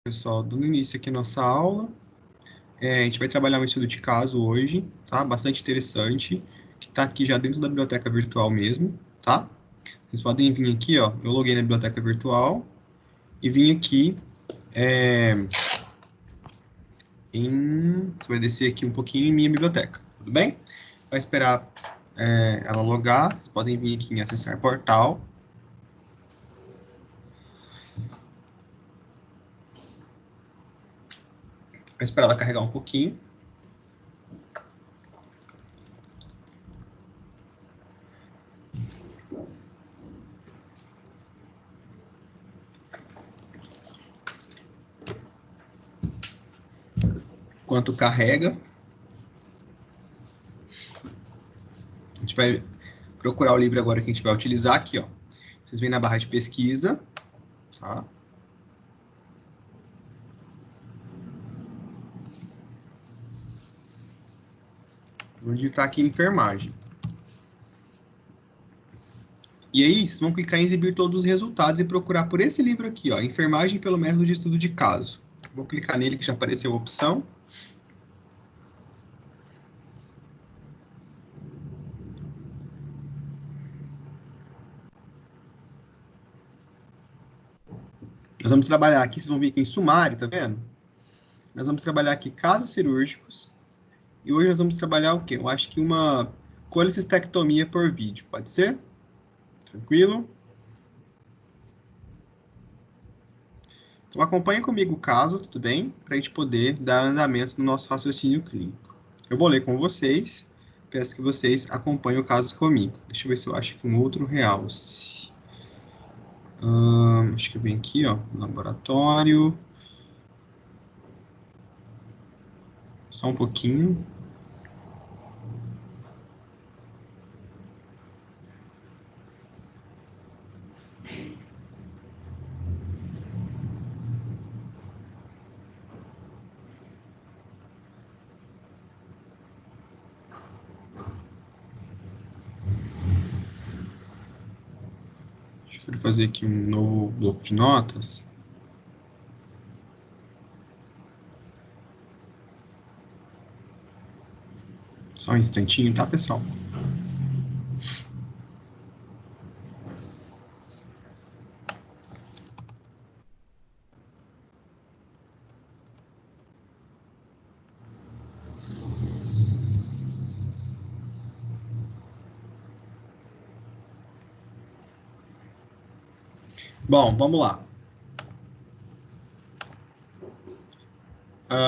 Pessoal, dando início aqui à nossa aula, a gente vai trabalhar um estudo de caso hoje, tá? Bastante interessante, que está aqui já dentro da biblioteca virtual mesmo, tá? Vocês podem vir aqui, ó, eu loguei na biblioteca virtual e vim aqui você vai descer aqui um pouquinho em minha biblioteca, tudo bem? Vai esperar ela logar, vocês podem vir aqui em acessar portal. Vai esperar ela carregar um pouquinho. Enquanto carrega, a gente vai procurar o livro agora que a gente vai utilizar aqui, ó. Vocês vêm na barra de pesquisa, tá? Vou digitar aqui enfermagem. E aí, vocês vão clicar em exibir todos os resultados e procurar por esse livro aqui, ó, enfermagem pelo método de estudo de caso. Vou clicar nele que já apareceu a opção. Nós vamos trabalhar aqui, vocês vão ver aqui em sumário, tá vendo? Nós vamos trabalhar aqui casos cirúrgicos. E hoje nós vamos trabalhar o quê? Eu acho que uma colecistectomia por vídeo, pode ser? Tranquilo? Então acompanhe comigo o caso, tudo bem? Para a gente poder dar andamento no nosso raciocínio clínico. Eu vou ler com vocês, peço que vocês acompanhem o caso comigo. Deixa eu ver se eu acho aqui um outro realce. Acho que eu venho aqui, ó, no laboratório. Só um pouquinho. Deixa eu fazer aqui um novo bloco de notas. Só um instantinho, tá, pessoal? Bom, vamos lá.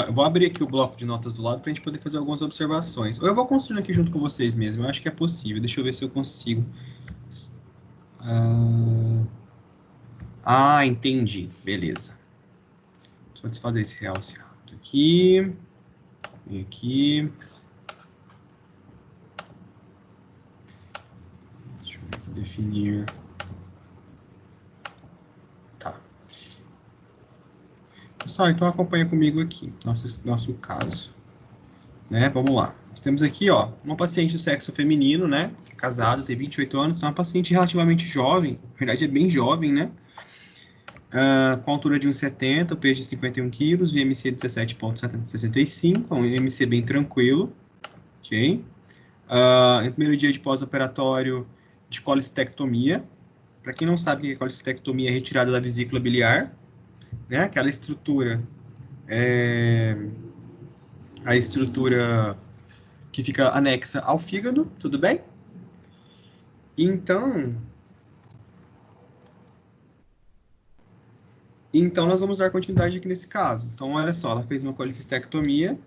Eu vou abrir aqui o bloco de notas do lado para a gente poder fazer algumas observações. Ou eu vou construindo aqui junto com vocês mesmo, eu acho que é possível. Deixa eu ver se eu consigo. Entendi. Beleza. Deixa eu desfazer esse realce rápido aqui. Vem aqui. Deixa eu ver aqui, definir. Tá. Pessoal, então acompanha comigo aqui, nosso caso. Né? Vamos lá. Nós temos aqui, ó, uma paciente do sexo feminino, né? Que é casada, tem 28 anos, então é uma paciente relativamente jovem, na verdade é bem jovem, né? Com altura de 1,70, peso de 51 quilos, IMC de 17,65, um IMC bem tranquilo, ok? No primeiro dia de pós-operatório de colecistectomia. Para quem não sabe o que é colecistectomia, é retirada da vesícula biliar, né? Aquela estrutura, a estrutura que fica anexa ao fígado, tudo bem? Então, nós vamos dar continuidade aqui nesse caso. Então, olha só, ela fez uma colecistectomia.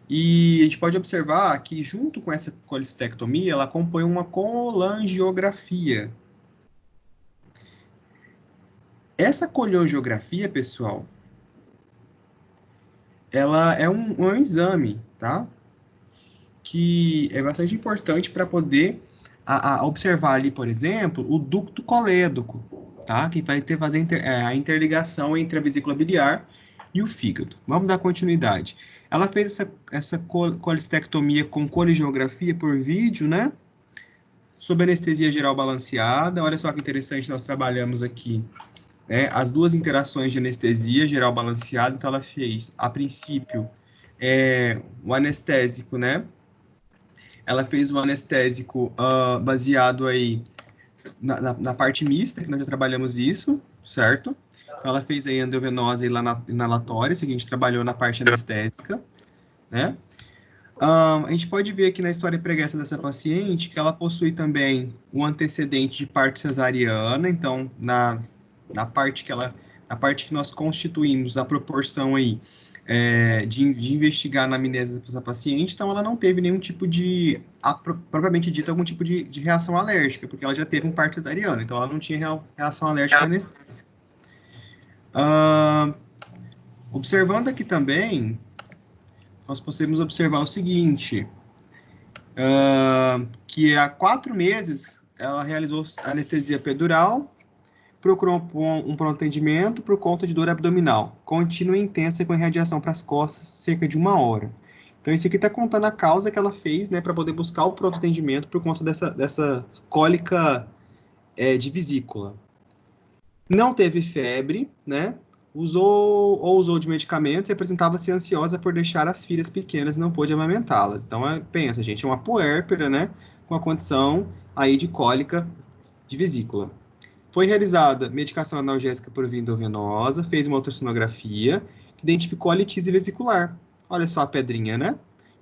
E a gente pode observar que, junto com essa colecistectomia, ela acompanha uma colangiografia. Essa colangiografia, pessoal, ela é um exame, tá? Que é bastante importante para poder observar ali, por exemplo, o ducto colédoco, tá? Que vai fazer a interligação entre a vesícula biliar e o fígado. Vamos dar continuidade. Ela fez essa colecistectomia com colangiografia por vídeo, né? Sob anestesia geral balanceada. Olha só que interessante, nós trabalhamos aqui né, as duas interações de anestesia geral balanceada. Então, ela fez, a princípio, o anestésico, né? Ela fez o anestésico baseado aí na parte mista, que nós já trabalhamos isso, certo? Então, ela fez aí endovenosa e inalatória, isso aqui a gente trabalhou na parte anestésica, né? A gente pode ver aqui na história pregressa dessa paciente que ela possui também um antecedente de parto cesariana, então, na parte que nós constituímos a proporção aí de investigar a anamnese dessa paciente, então ela não teve nenhum tipo de, propriamente dito, algum tipo de reação alérgica, porque ela já teve um parto cesariano, então ela não tinha reação alérgica anestésica. Observando aqui também, nós podemos observar o seguinte, que há 4 meses ela realizou anestesia epidural, procurou um pronto atendimento por conta de dor abdominal, contínua e intensa com irradiação para as costas, cerca de 1 hora. Então, isso aqui está contando a causa que ela fez, né, para poder buscar o pronto atendimento por conta dessa cólica de vesícula. Não teve febre, né, usou de medicamentos e apresentava-se ansiosa por deixar as filhas pequenas e não pôde amamentá-las. Então, pensa, gente, é uma puérpera, né, com a condição aí de cólica de vesícula. Foi realizada medicação analgésica por via endovenosa, fez uma ultrassonografia, identificou a litise vesicular. Olha só a pedrinha, né?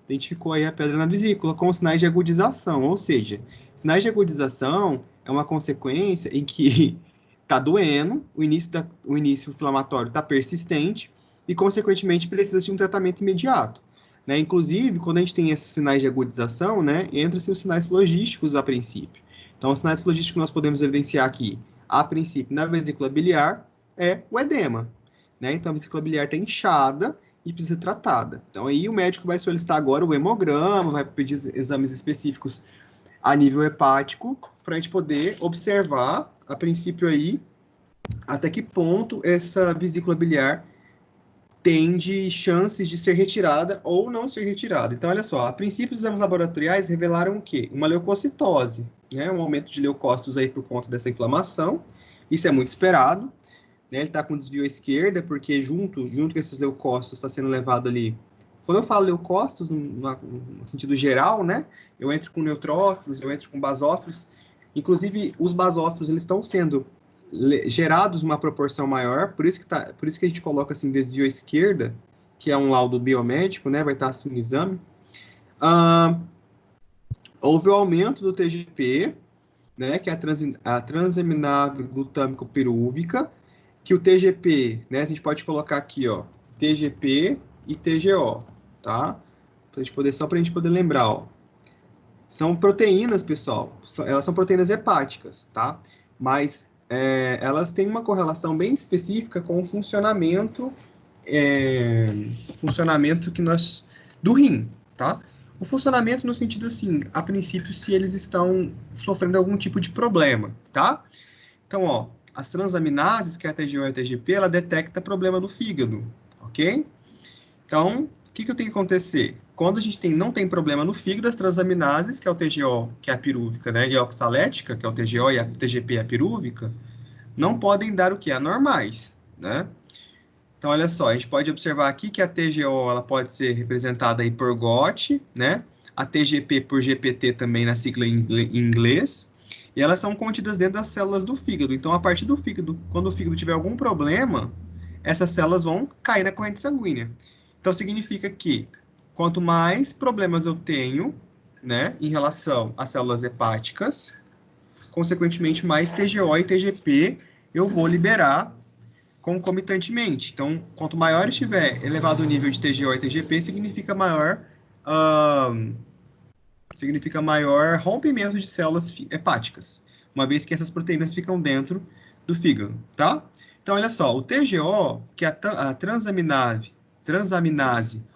Identificou aí a pedra na vesícula com sinais de agudização, ou seja, sinais de agudização é uma consequência em que está doendo, o início inflamatório está persistente e, consequentemente, precisa de um tratamento imediato. Né? Inclusive, quando a gente tem esses sinais de agudização, né, entra-se os sinais logísticos a princípio. Então, os sinais logísticos que nós podemos evidenciar aqui, a princípio, na vesícula biliar, é o edema. Né? Então, a vesícula biliar está inchada e precisa ser tratada. Então, aí o médico vai solicitar agora o hemograma, vai pedir exames específicos a nível hepático, para a gente poder observar, a princípio aí, até que ponto essa vesícula biliar tem de chances de ser retirada ou não ser retirada. Então, olha só, a princípio, os exames laboratoriais revelaram o quê? Uma leucocitose, né? Um aumento de leucócitos aí por conta dessa inflamação. Isso é muito esperado. Né? Ele está com desvio à esquerda, porque junto com esses leucócitos está sendo levado ali... Quando eu falo leucócitos, no sentido geral, né? Eu entro com neutrófilos, eu entro com basófilos. Inclusive, os basófilos eles estão sendo gerados uma proporção maior, por isso que a gente coloca assim desvio à esquerda, que é um laudo biomédico, né? Vai estar assim no exame. Houve o aumento do TGP, né? Que é a transaminável glutâmico pirúvica, que o TGP, né? A gente pode colocar aqui, ó, TGP e TGO, tá? Só para a gente poder lembrar, ó. São proteínas, pessoal. Elas são proteínas hepáticas, tá? Mas elas têm uma correlação bem específica com o funcionamento do rim, tá? O funcionamento no sentido assim, a princípio, se eles estão sofrendo algum tipo de problema, tá? Então, ó, as transaminases, que é a TGO e a TGP, ela detecta problema no fígado, ok? Então, o que eu tenho que acontecer? Quando a gente não tem problema no fígado, as transaminases, que é o TGO, que é a pirúvica, né, e a oxalética, que é o TGO e a TGP, a pirúvica, não podem dar o que? Anormais, né? Então, olha só, a gente pode observar aqui que a TGO ela pode ser representada aí por GOT, né? A TGP por GPT também na sigla em inglês, e elas são contidas dentro das células do fígado. Então, a partir do fígado, quando o fígado tiver algum problema, essas células vão cair na corrente sanguínea. Então, significa que quanto mais problemas eu tenho, né, em relação às células hepáticas, consequentemente, mais TGO e TGP eu vou liberar concomitantemente. Então, quanto maior estiver elevado o nível de TGO e TGP, significa maior rompimento de células hepáticas, uma vez que essas proteínas ficam dentro do fígado, tá? Então, olha só, o TGO, que é a transaminase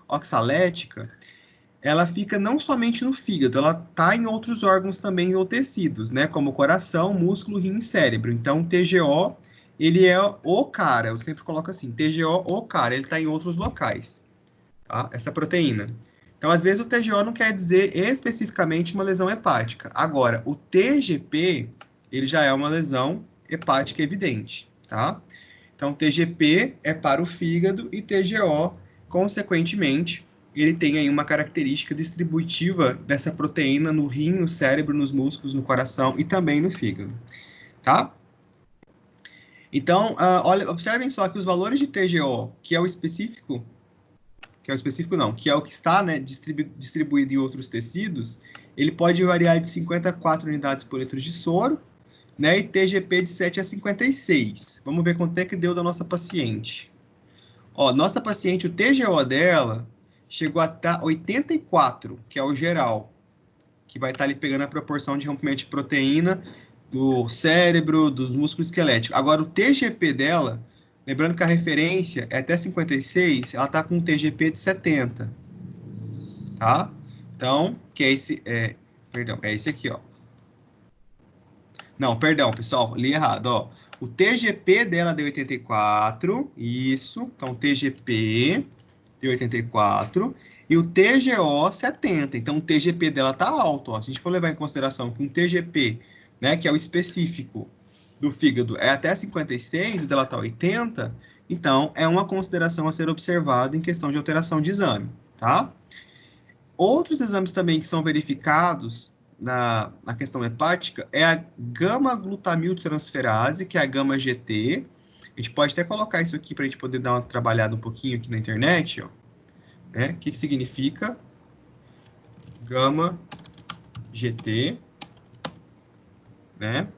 oxalética, ela fica não somente no fígado, ela está em outros órgãos também ou tecidos, né? Como coração, músculo, rim e cérebro. Então, o TGO, ele é o cara, eu sempre coloco assim, TGO, o cara, ele está em outros locais, tá? Essa proteína. Então, às vezes, o TGO não quer dizer especificamente uma lesão hepática. Agora, o TGP, ele já é uma lesão hepática evidente, tá? Então, TGP é para o fígado e TGO, consequentemente, ele tem aí uma característica distributiva dessa proteína no rim, no cérebro, nos músculos, no coração e também no fígado, tá? Então, olha, observem só que os valores de TGO, que é o específico não, que é o que está, né, distribuído em outros tecidos, ele pode variar de 54 unidades por litro de soro, né, e TGP de 7 a 56. Vamos ver quanto é que deu da nossa paciente. Ó, nossa paciente, o TGO dela chegou a estar 84, que é o geral, que vai estar ali pegando a proporção de rompimento de proteína do cérebro, dos músculos esqueléticos. Agora, o TGP dela, lembrando que a referência é até 56, ela está com um TGP de 70, tá? Então, que é esse, perdão, é esse aqui, ó. Não, perdão, pessoal, li errado, ó. O TGP dela deu 84, isso, então TGP deu 84, e o TGO 70, então o TGP dela tá alto, ó. Se a gente for levar em consideração que um TGP, né, que é o específico do fígado, é até 56, o dela tá 80, então é uma consideração a ser observada em questão de alteração de exame, tá? Outros exames também que são verificados na questão hepática é a gama-glutamiltransferase, que é a gama-GT. A gente pode até colocar isso aqui para a gente poder dar uma trabalhada um pouquinho aqui na internet, ó. Né? O que significa gama-GT, né?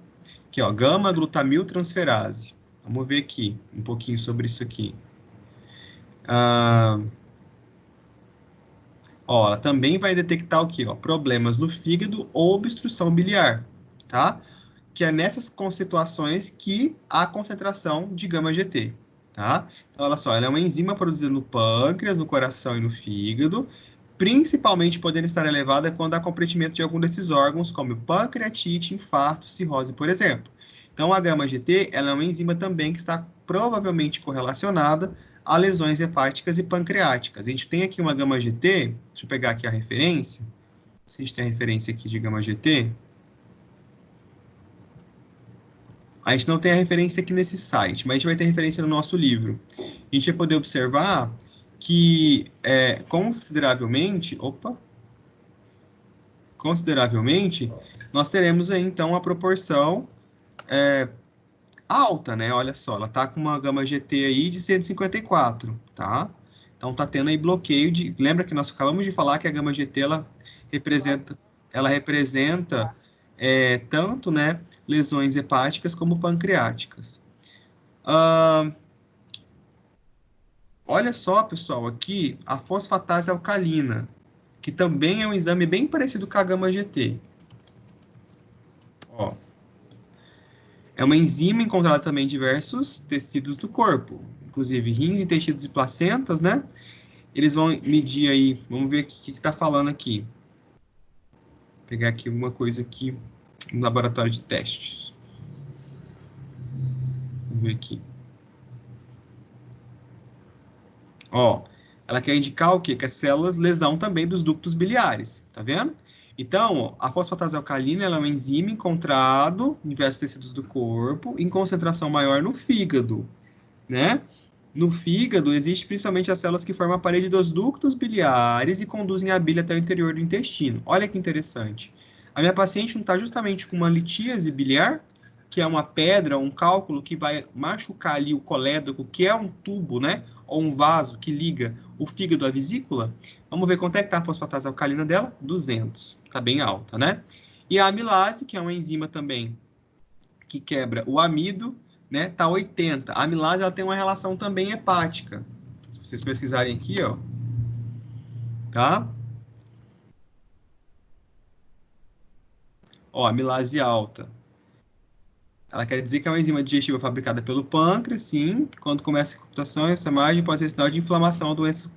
Aqui, ó, gama-glutamiltransferase. Vamos ver aqui um pouquinho sobre isso aqui. Ó, ela também vai detectar o quê? Ó, problemas no fígado ou obstrução biliar, tá? Que é nessas situações que há concentração de gama-GT, tá? Então, olha só, ela é uma enzima produzida no pâncreas, no coração e no fígado, principalmente podendo estar elevada quando há comprometimento de algum desses órgãos, como pancreatite, infarto, cirrose, por exemplo. Então, a gama-GT, ela é uma enzima também que está provavelmente correlacionada a lesões hepáticas e pancreáticas. A gente tem aqui uma gama-GT, deixa eu pegar aqui a referência, se a gente tem a referência aqui de gama-GT, a gente não tem a referência aqui nesse site, mas a gente vai ter referência no nosso livro. A gente vai poder observar que consideravelmente, nós teremos aí então a proporção alta, né? Olha só, ela tá com uma gama GT aí de 154, tá? Então tá tendo aí bloqueio de... Lembra que nós acabamos de falar que a gama GT ela representa tanto, né, lesões hepáticas como pancreáticas. Olha só, pessoal, aqui a fosfatase alcalina, que também é um exame bem parecido com a gama GT. Ó. É uma enzima encontrada também em diversos tecidos do corpo, inclusive rins, intestinos e placentas, né? Eles vão medir aí, vamos ver o que está falando aqui. Vou pegar aqui alguma coisa aqui no laboratório de testes. Vamos ver aqui. Ó, ela quer indicar o quê? Que as células lesão também dos ductos biliares, tá vendo? Então, ó, a fosfatase alcalina ela é uma enzima encontrada em diversos tecidos do corpo, em concentração maior no fígado, né? No fígado, existe principalmente as células que formam a parede dos ductos biliares e conduzem a bile até o interior do intestino. Olha que interessante. A minha paciente não está justamente com uma litíase biliar, que é uma pedra, um cálculo que vai machucar ali o colédoco, que é um tubo, né? Ou um vaso que liga o fígado à vesícula. Vamos ver quanto é que está a fosfatase alcalina dela? 200. Está bem alta, né? E a amilase, que é uma enzima também que quebra o amido, né, tá 80. A amilase ela tem uma relação também hepática. Se vocês pesquisarem aqui, ó, tá? Ó, amilase alta. Ela quer dizer que é uma enzima digestiva fabricada pelo pâncreas, sim. Quando começa a computação, essa imagem pode ser sinal de inflamação ou doença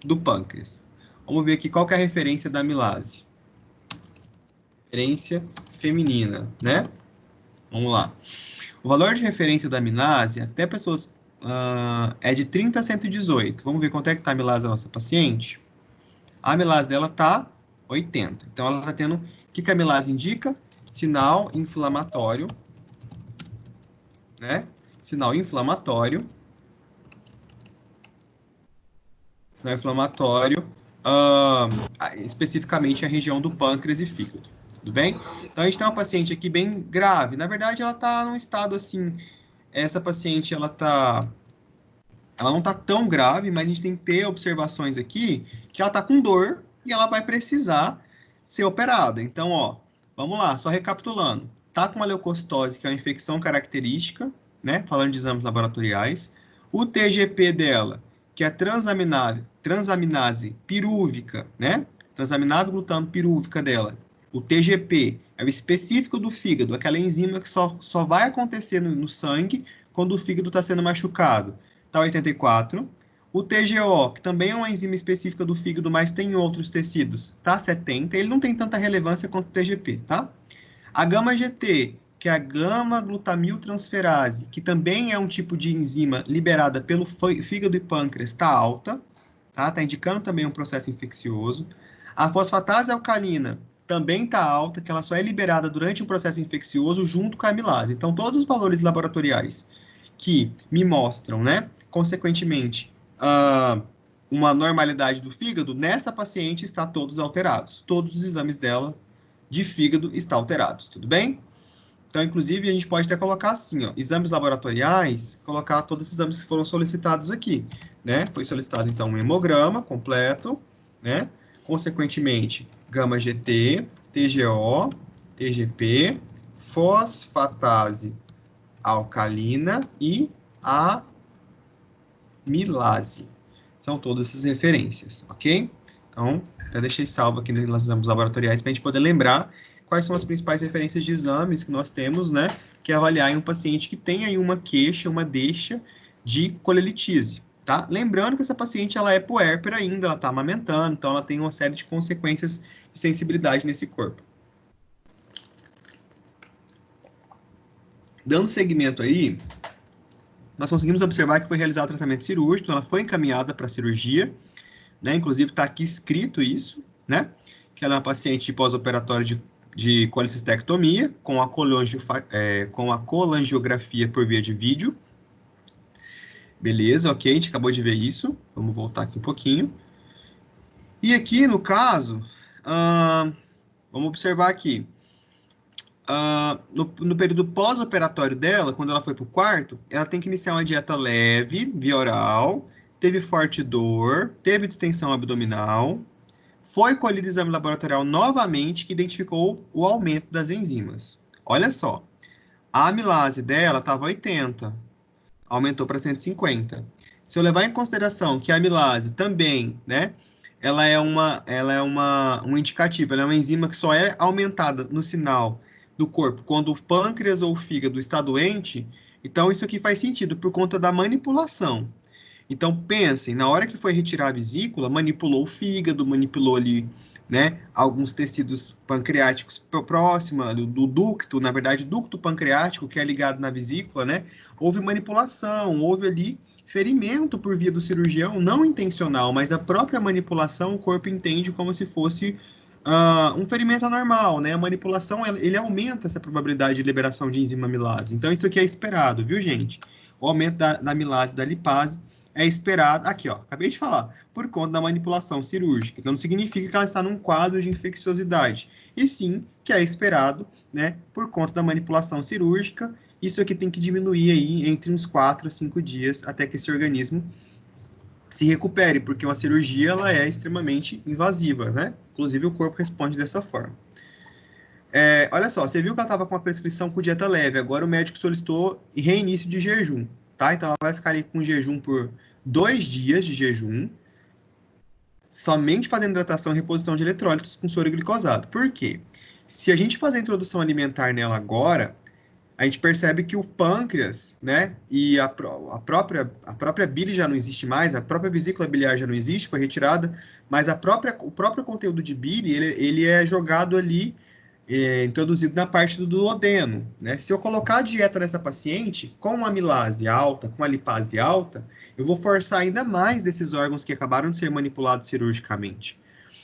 do pâncreas. Vamos ver aqui qual que é a referência da amilase. Referência feminina, né? Vamos lá. O valor de referência da amilase, até pessoas, é de 30 a 118. Vamos ver quanto é que está a amilase da nossa paciente? A amilase dela está 80. Então, ela está tendo... O que a amilase indica? Sinal inflamatório, né? Sinal inflamatório. Sinal inflamatório, especificamente a região do pâncreas e fígado. Tudo bem? Então, a gente tem uma paciente aqui bem grave. Na verdade, ela está num estado assim... Essa paciente, ela não está tão grave, mas a gente tem que ter observações aqui que ela está com dor e ela vai precisar ser operada. Então, ó, vamos lá, só recapitulando. Está com uma leucocitose, que é uma infecção característica, né? Falando de exames laboratoriais. O TGP dela, que é transaminase pirúvica, né? Transaminase glutano pirúvica dela. O TGP é o específico do fígado, aquela enzima que só vai acontecer no sangue quando o fígado está sendo machucado. Está 84. O TGO, que também é uma enzima específica do fígado, mas tem em outros tecidos, tá 70. Ele não tem tanta relevância quanto o TGP, tá? A gama-GT, que é a gama-glutamiltransferase, que também é um tipo de enzima liberada pelo fígado e pâncreas, está alta, tá? Tá indicando também um processo infeccioso. A fosfatase alcalina também está alta, que ela só é liberada durante um processo infeccioso junto com a amilase. Então, todos os valores laboratoriais que me mostram, né, consequentemente, uma normalidade do fígado, nessa paciente está todos alterados. Todos os exames dela de fígado estão alterados, tudo bem? Então, inclusive, a gente pode até colocar assim, ó, exames laboratoriais, colocar todos os exames que foram solicitados aqui, né? Foi solicitado, então, um hemograma completo, né? Consequentemente, gama-GT, TGO, TGP, fosfatase alcalina e amilase. São todas essas referências, ok? Então, até deixei salvo aqui nos exames laboratoriais para a gente poder lembrar quais são as principais referências de exames que nós temos, né, que avaliar em um paciente que tem aí uma queixa, uma deixa de colelitise, tá? Lembrando que essa paciente, ela é puérpera ainda, ela está amamentando, então ela tem uma série de consequências de sensibilidade nesse corpo. Dando seguimento aí, nós conseguimos observar que foi realizado o tratamento cirúrgico, ela foi encaminhada para a cirurgia, né? Inclusive está aqui escrito isso, né? Que ela é uma paciente de pós-operatório de colecistectomia, com a colangiografia por via de vídeo. Beleza, ok, a gente acabou de ver isso. Vamos voltar aqui um pouquinho. E aqui, no caso, vamos observar aqui. No período pós-operatório dela, quando ela foi para o quarto, ela tem que iniciar uma dieta leve, via oral, teve forte dor, teve distensão abdominal, foi colhido exame laboratorial novamente que identificou o aumento das enzimas. Olha só, a amilase dela estava 80, aumentou para 150. Se eu levar em consideração que a amilase também, né, ela é um indicativo, ela é uma enzima que só é aumentada no sinal do corpo quando o pâncreas ou o fígado está doente, então isso aqui faz sentido por conta da manipulação. Então, pensem, na hora que foi retirar a vesícula, manipulou o fígado, manipulou ali, né, alguns tecidos pancreáticos próxima do ducto, na verdade, ducto pancreático, que é ligado na vesícula, né, houve manipulação, houve ali ferimento por via do cirurgião, não intencional, mas a própria manipulação, o corpo entende como se fosse um ferimento anormal, né, a manipulação, ele aumenta essa probabilidade de liberação de enzima amilase. Então, isso aqui é esperado, viu, gente? O aumento da amilase, da lipase, é esperado, aqui ó, acabei de falar, por conta da manipulação cirúrgica. Então não significa que ela está num quadro de infecciosidade, e sim que é esperado, né, por conta da manipulação cirúrgica. Isso aqui tem que diminuir aí entre uns 4 a 5 dias até que esse organismo se recupere, porque uma cirurgia ela é extremamente invasiva, né? Inclusive o corpo responde dessa forma. Olha só, você viu que ela estava com uma prescrição com dieta leve, agora o médico solicitou reinício de jejum, tá? Então ela vai ficar ali com jejum por 2 dias de jejum, somente fazendo hidratação e reposição de eletrólitos com soro glicosado. Por quê? Se a gente fazer a introdução alimentar nela agora, a gente percebe que o pâncreas, né, e a própria bile já não existe mais, a própria vesícula biliar já não existe, foi retirada, mas o próprio conteúdo de bile, ele é jogado ali, introduzido na parte do duodeno, né? Se eu colocar a dieta nessa paciente com uma amilase alta, com a lipase alta, eu vou forçar ainda mais desses órgãos que acabaram de ser manipulados cirurgicamente.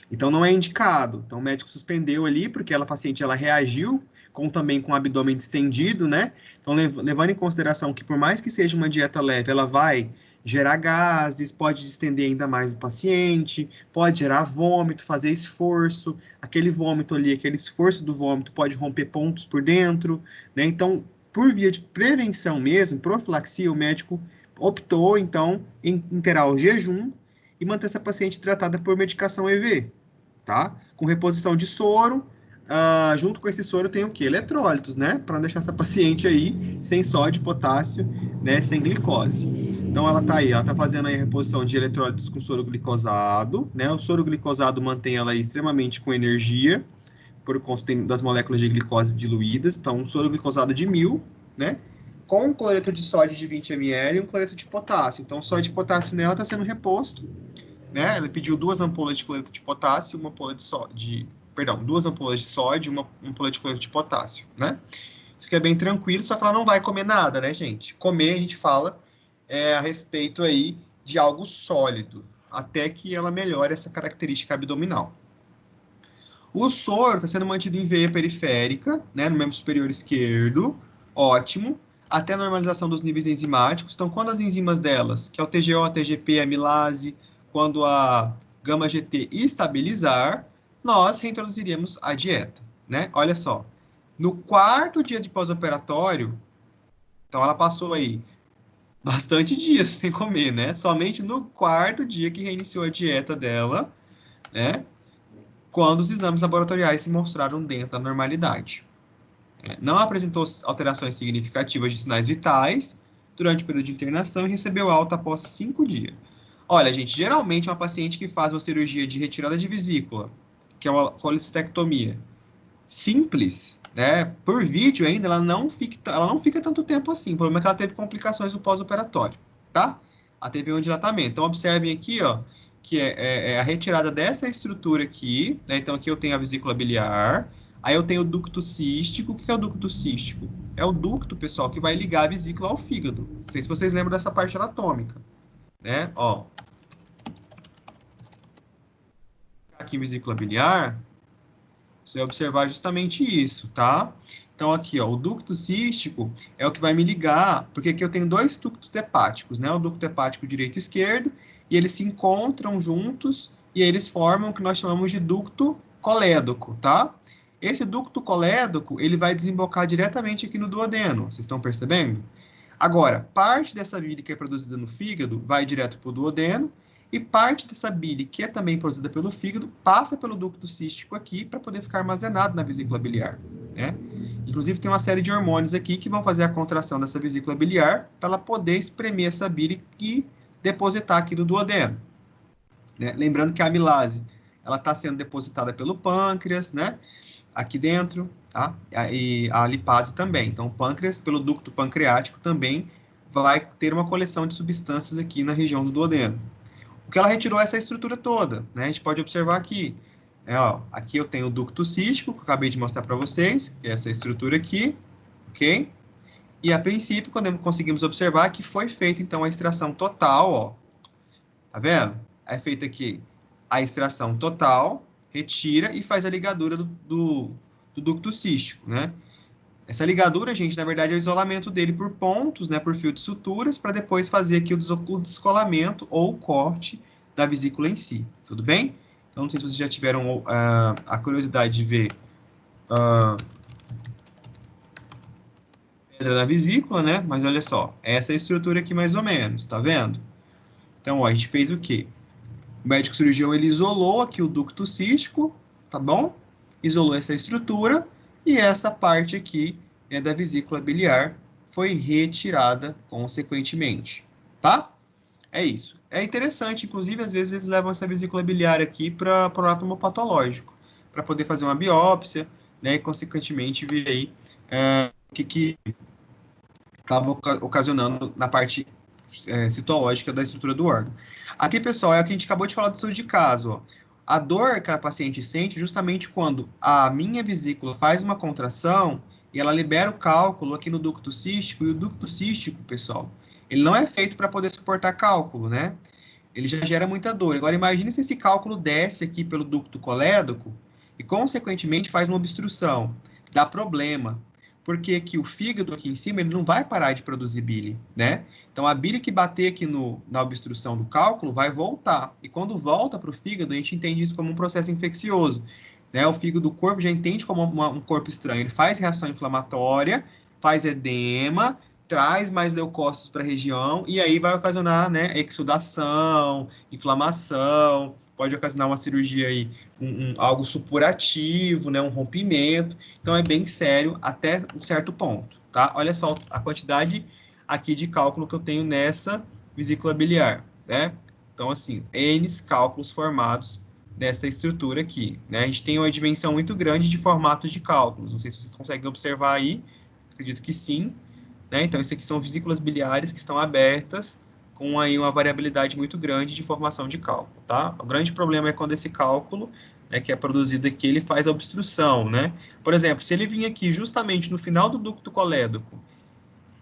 Então não é indicado. Então o médico suspendeu ali porque a paciente ela reagiu também com o abdômen distendido, né? Então, levando em consideração que por mais que seja uma dieta leve, ela vai gerar gases, pode distender ainda mais o paciente, pode gerar vômito, fazer esforço, aquele vômito ali, aquele esforço do vômito pode romper pontos por dentro, né? Então, por via de prevenção mesmo, profilaxia, o médico optou, então, em interar o jejum e manter essa paciente tratada por medicação EV, tá? Com reposição de soro, junto com esse soro tem o quê? Eletrólitos, né? Para deixar essa paciente aí sem sódio, potássio, né? Sem glicose. Então ela tá aí, ela tá fazendo aí a reposição de eletrólitos com soro glicosado, né? O soro glicosado mantém ela aí extremamente com energia, por conta das moléculas de glicose diluídas. Então, um soro glicosado de 1000, né? Com um cloreto de sódio de 20 ml e um cloreto de potássio. Então, o sódio de potássio nela está sendo reposto, né? Ela pediu 2 ampolas de cloreto de potássio, uma ampola de sódio, perdão, 2 ampolas de sódio, uma ampola de cloreto de potássio, né? Isso aqui é bem tranquilo, só que ela não vai comer nada, né, gente? Comer, a gente fala a respeito aí de algo sólido, até que ela melhore essa característica abdominal. O soro está sendo mantido em veia periférica, né, no membro superior esquerdo, ótimo, até a normalização dos níveis enzimáticos. Então, quando as enzimas delas, que é o TGO, a TGP, a amilase, quando a gama-GT estabilizar, nós reintroduziríamos a dieta, né? Olha só, no 4º dia de pós-operatório, então ela passou aí bastante dias sem comer, né? Somente no 4º dia que reiniciou a dieta dela, né? Quando os exames laboratoriais se mostraram dentro da normalidade. Não apresentou alterações significativas de sinais vitais durante o período de internação e recebeu alta após 5 dias. Olha, gente, geralmente uma paciente que faz uma cirurgia de retirada de vesícula, que é uma colecistectomia simples, né, por vídeo ainda, ela não fica tanto tempo assim. O problema é que ela teve complicações no pós-operatório, tá? Ela teve um dilatamento. Então, observem aqui, ó, que é a retirada dessa estrutura aqui, né? Então, aqui eu tenho a vesícula biliar, aí eu tenho o ducto cístico. O que é o ducto cístico? É o ducto, pessoal, que vai ligar a vesícula ao fígado. Não sei se vocês lembram dessa parte anatômica, né? Ó, aqui vesícula biliar, você vai observar justamente isso, tá? Então, aqui, ó, o ducto cístico é o que vai me ligar, porque aqui eu tenho 2 ductos hepáticos, né? O ducto hepático direito e esquerdo, e eles se encontram juntos, e aí eles formam o que nós chamamos de ducto colédoco, tá? Esse ducto colédoco, ele vai desembocar diretamente aqui no duodeno, vocês estão percebendo? Agora, parte dessa bile que é produzida no fígado vai direto para o duodeno, e parte dessa bile, que é também produzida pelo fígado, passa pelo ducto cístico aqui para poder ficar armazenado na vesícula biliar, né? Inclusive, tem uma série de hormônios aqui que vão fazer a contração dessa vesícula biliar para ela poder espremer essa bile e depositar aqui no duodeno, né? Lembrando que a amilase, ela está sendo depositada pelo pâncreas, né? Aqui dentro, tá? E a lipase também. Então, o pâncreas, pelo ducto pancreático, também vai ter uma coleção de substâncias aqui na região do duodeno. O que ela retirou é essa estrutura toda, né? A gente pode observar aqui. Ó, aqui eu tenho o ducto cístico, que eu acabei de mostrar para vocês, que é essa estrutura aqui, ok? E a princípio, quando conseguimos observar que foi feita, então, a extração total, ó. Tá vendo? É feita aqui a extração total, retira e faz a ligadura do ducto cístico, né? Essa ligadura, gente, na verdade é o isolamento dele por pontos, né, por fio de suturas, para depois fazer aqui o descolamento ou o corte da vesícula em si, tudo bem? Então, não sei se vocês já tiveram a curiosidade de ver pedra na vesícula, né? Mas olha só, essa é a estrutura aqui mais ou menos, tá vendo? Então, ó, a gente fez o quê? O médico cirurgião, ele isolou aqui o ducto cístico, tá bom? Isolou essa estrutura e essa parte aqui da vesícula biliar foi retirada consequentemente, tá? É isso. É interessante, inclusive, às vezes eles levam essa vesícula biliar aqui para o atomopatológico, para poder fazer uma biópsia, né, e consequentemente ver aí o que estava ocasionando na parte citológica da estrutura do órgão. Aqui, pessoal, é o que a gente acabou de falar do estudo de caso, ó. A dor que a paciente sente justamente quando a minha vesícula faz uma contração e ela libera o cálculo aqui no ducto cístico, e o ducto cístico, pessoal, ele não é feito para poder suportar cálculo, né? Ele já gera muita dor. Agora, imagine se esse cálculo desce aqui pelo ducto colédoco e, consequentemente, faz uma obstrução. dá problema. Porque que o fígado aqui em cima, ele não vai parar de produzir bile, né? Então, a bile que bater aqui na obstrução do cálculo vai voltar. E quando volta para o fígado, a gente entende isso como um processo infeccioso, né? O fígado do corpo já entende como um corpo estranho. Ele faz reação inflamatória, faz edema, traz mais leucócitos para a região, e aí vai ocasionar, né, exudação, inflamação, pode ocasionar uma cirurgia aí, algo supurativo, né, um rompimento. Então é bem sério até um certo ponto, tá? Olha só a quantidade aqui de cálculo que eu tenho nessa vesícula biliar, né? Então, assim, N cálculos formados dessa estrutura aqui, né? A gente tem uma dimensão muito grande de formatos de cálculos. Não sei se vocês conseguem observar aí, acredito que sim, né? Então, isso aqui são vesículas biliares que estão abertas com aí uma variabilidade muito grande de formação de cálculo, tá? O grande problema é quando esse cálculo, né, que é produzido aqui, ele faz a obstrução, né? Por exemplo, se ele vir aqui justamente no final do ducto colédoco,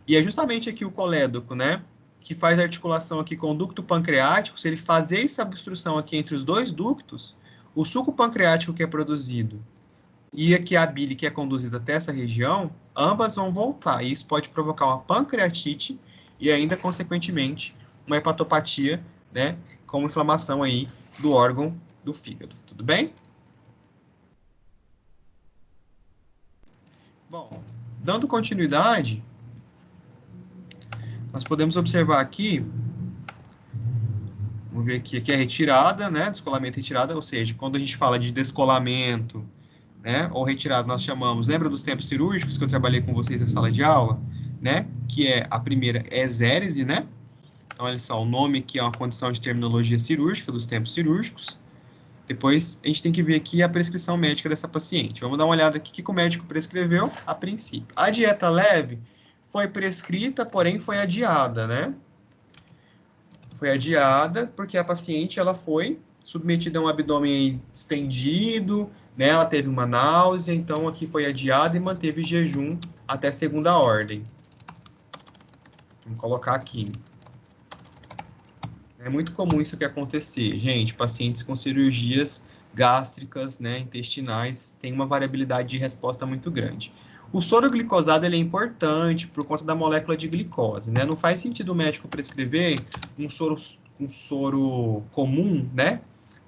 e é justamente aqui o colédoco, né, que faz a articulação aqui com o ducto pancreático, se ele fazer essa obstrução aqui entre os dois ductos, o suco pancreático que é produzido e aqui a bile que é conduzida até essa região, ambas vão voltar. E isso pode provocar uma pancreatite e ainda, consequentemente, uma hepatopatia, né, com inflamação aí do órgão do fígado. Tudo bem? Bom, dando continuidade, nós podemos observar aqui, vamos ver aqui é retirada, né, descolamento e retirada, ou seja, quando a gente fala de descolamento, né, ou retirado, nós chamamos, lembra dos tempos cirúrgicos que eu trabalhei com vocês na sala de aula, né, que é, a primeira é exérese, né, então olha só, o nome aqui é uma condição de terminologia cirúrgica, dos tempos cirúrgicos. Depois, a gente tem que ver aqui a prescrição médica dessa paciente. Vamos dar uma olhada aqui o que o médico prescreveu a princípio. A dieta leve foi prescrita, porém foi adiada, né? Foi adiada porque a paciente ela foi submetida a um abdômen estendido, né? Ela teve uma náusea, então aqui foi adiada e manteve jejum até segunda ordem. Vamos colocar aqui. É muito comum isso que acontecer, gente. Pacientes com cirurgias gástricas, né, intestinais, têm uma variabilidade de resposta muito grande. O soro glicosado ele é importante por conta da molécula de glicose, né? Não faz sentido o médico prescrever um soro comum, né,